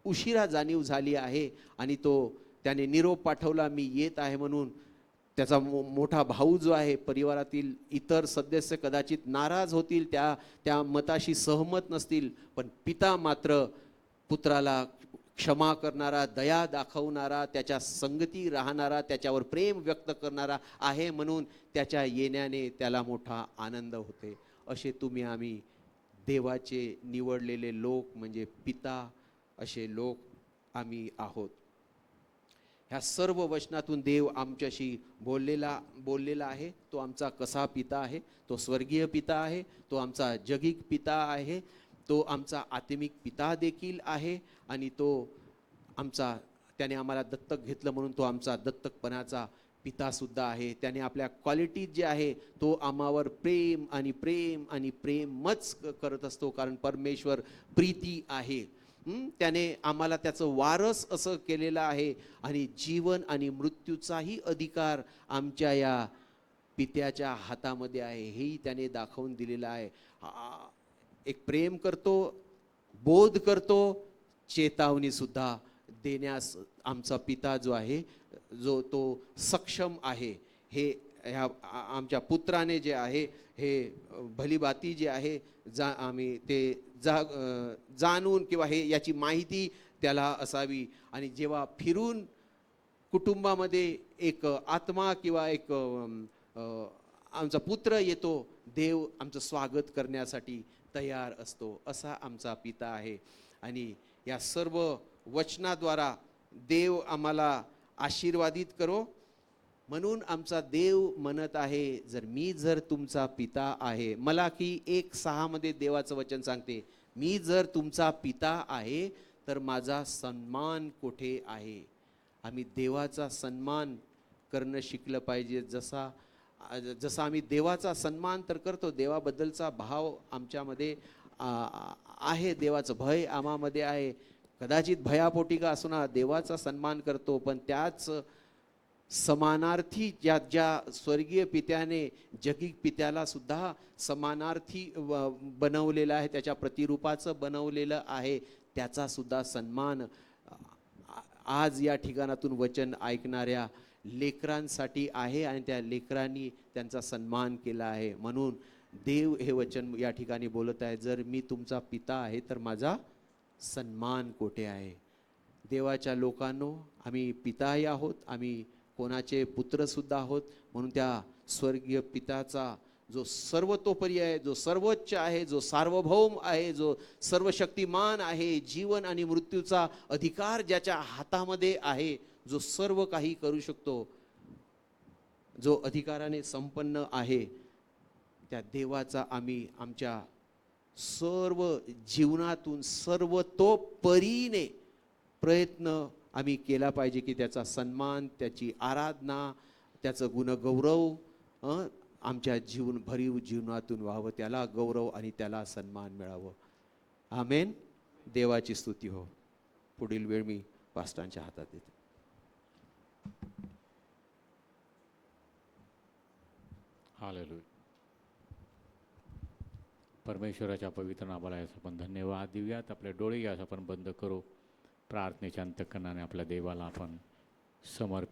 उशिरा जाणीव झाली आहे आणि त्याने निरोप पाठवला, मी येत आहे म्हणून. त्याचा मोठा भाऊ जो आहे, परिवारातील इतर सदस्य कदाचित नाराज होतील, त्या मताशी सहमत नसतील, पण पिता मात्र पुत्राला क्षमा करणारा, दया दाखवणारा, त्याच्या संगती राहणारा, त्याच्यावर प्रेम व्यक्त करणारा आहे म्हणून त्याच्या येण्याने त्याला मोठा आनंद होते. असे आम्ही देवाचे निवडलेले लोक म्हणजे पिता असे लोक आम्ही आहोत. ह्या सर्व वचनातून देव आमच्याशी बोललेला आहे. तो आमचा कसा पिता आहे? तो स्वर्गीय पिता आहे, तो आमचा जगिक पिता आहे, तो आमचा आत्मिक पिता देखील आहे आणि त्याने आम्हाला दत्तक घेतलं म्हणून तो आमचा दत्तकपणाचा पिता सुद्धा आहे. त्याने आपल्या क्वालिटीज जे आहे तो आम्हावर प्रेम आणि प्रेम आणि प्रेमच करत असतो, कारण परमेश्वर प्रीती आहे. त्याने आम्हाला त्याचं वारस असं केलेलं आहे आणि जीवन आणि मृत्यूचाही अधिकार आमच्या या पित्याच्या हातामध्ये आहे, हेही त्याने दाखवून दिलेलं आहे. एक प्रेम करतो, बोध करतो, चेतावणी सुद्धा देण्यास आमचा पिता जो आहे, जो तो सक्षम आहे. हे आमच्या पुत्राने जे आहे हे भलीबाती जे आहे आम्ही ते जाणून किंवा याची माहिती त्याला असावी. आणि जेव्हा फिरून कुटुंबामध्ये एक आत्मा किंवा एक आमचा पुत्र येतो, देव आमचं स्वागत करण्यासाठी तयार असतो. असा आमचा पिता आहे. आणि या सर्व वचनाद्वारा देव आम्हाला आशीर्वादित करो म्हणून आमचा देव म्हणत आहे, मी जर तुमचा पिता आहे. मलाकी 1:6 मध्ये देवाचं वचन सांगते, मी जर तुमचा पिता आहे तर माझा सन्मान कुठे आहे. आम्ही देवाचा सन्मान करणं शिकलं पाहिजे. जसा आम्ही देवाचा सन्मान तर करतो, देवाबद्दलचा भाव आमच्यामध्ये आहे, देवाचं भय आम्हामध्ये आहे. कदाचित भयापोटी का असुना देवाचा सन्मान करतो, पण त्याच समानार्थी ज्या स्वर्गीय पित्याने जगिक पित्याला सुद्धा समानार्थी बनवलेलं आहे, त्याच्या प्रतिरूपाचं बनवलेलं आहे, त्याचा सुद्धा सन्मान आज या ठिकाणातून वचन ऐकणाऱ्या लेकरांसाठी आहे आणि त्या लेकरांनी त्यांचा सन्मान केला आहे. म्हणून देव हे वचन या ठिकाणी बोलत आहे, जर मी तुमचा पिता आहे तर माझा सन्मान कोठे आहे. देवाच्या लोकांनो, आम्ही पिताही आहोत, आम्ही कोणाचे पुत्र सुद्धा आहोत, म्हणून त्या स्वर्गीय पिताचा जो सर्वतोपरी आहे, जो सर्वोच्च आहे, जो सार्वभौम आहे, जो सर्वशक्तिमान आहे, जीवन आणि मृत्यूचा अधिकार ज्याच्या हातामध्ये आहे, जो सर्व काही करू शकतो, जो अधिकाराने संपन्न आहे, त्या देवाचा आम्ही आमच्या सर्व जीवनातून सर्वतोपरीने प्रयत्न आम्ही केला पाहिजे की त्याचा सन्मान, त्याची आराधना, त्याचं गुणगौरव आमच्या भरीव जीवनातून व्हावं, त्याला गौरव आणि त्याला सन्मान मिळावं. आमेन. देवाची स्तुती हो. पुढील वेळ मी पास्टांच्या हातात देते. हालेलुया. परमेश्वराच्या पवित्र नावाला यास आपण धन्यवाद देऊयात. आपले डोळे यास आपण बंद करू. प्रार्थनेच्या अंतःकरणाने आपल्या देवाला आपण समर्पित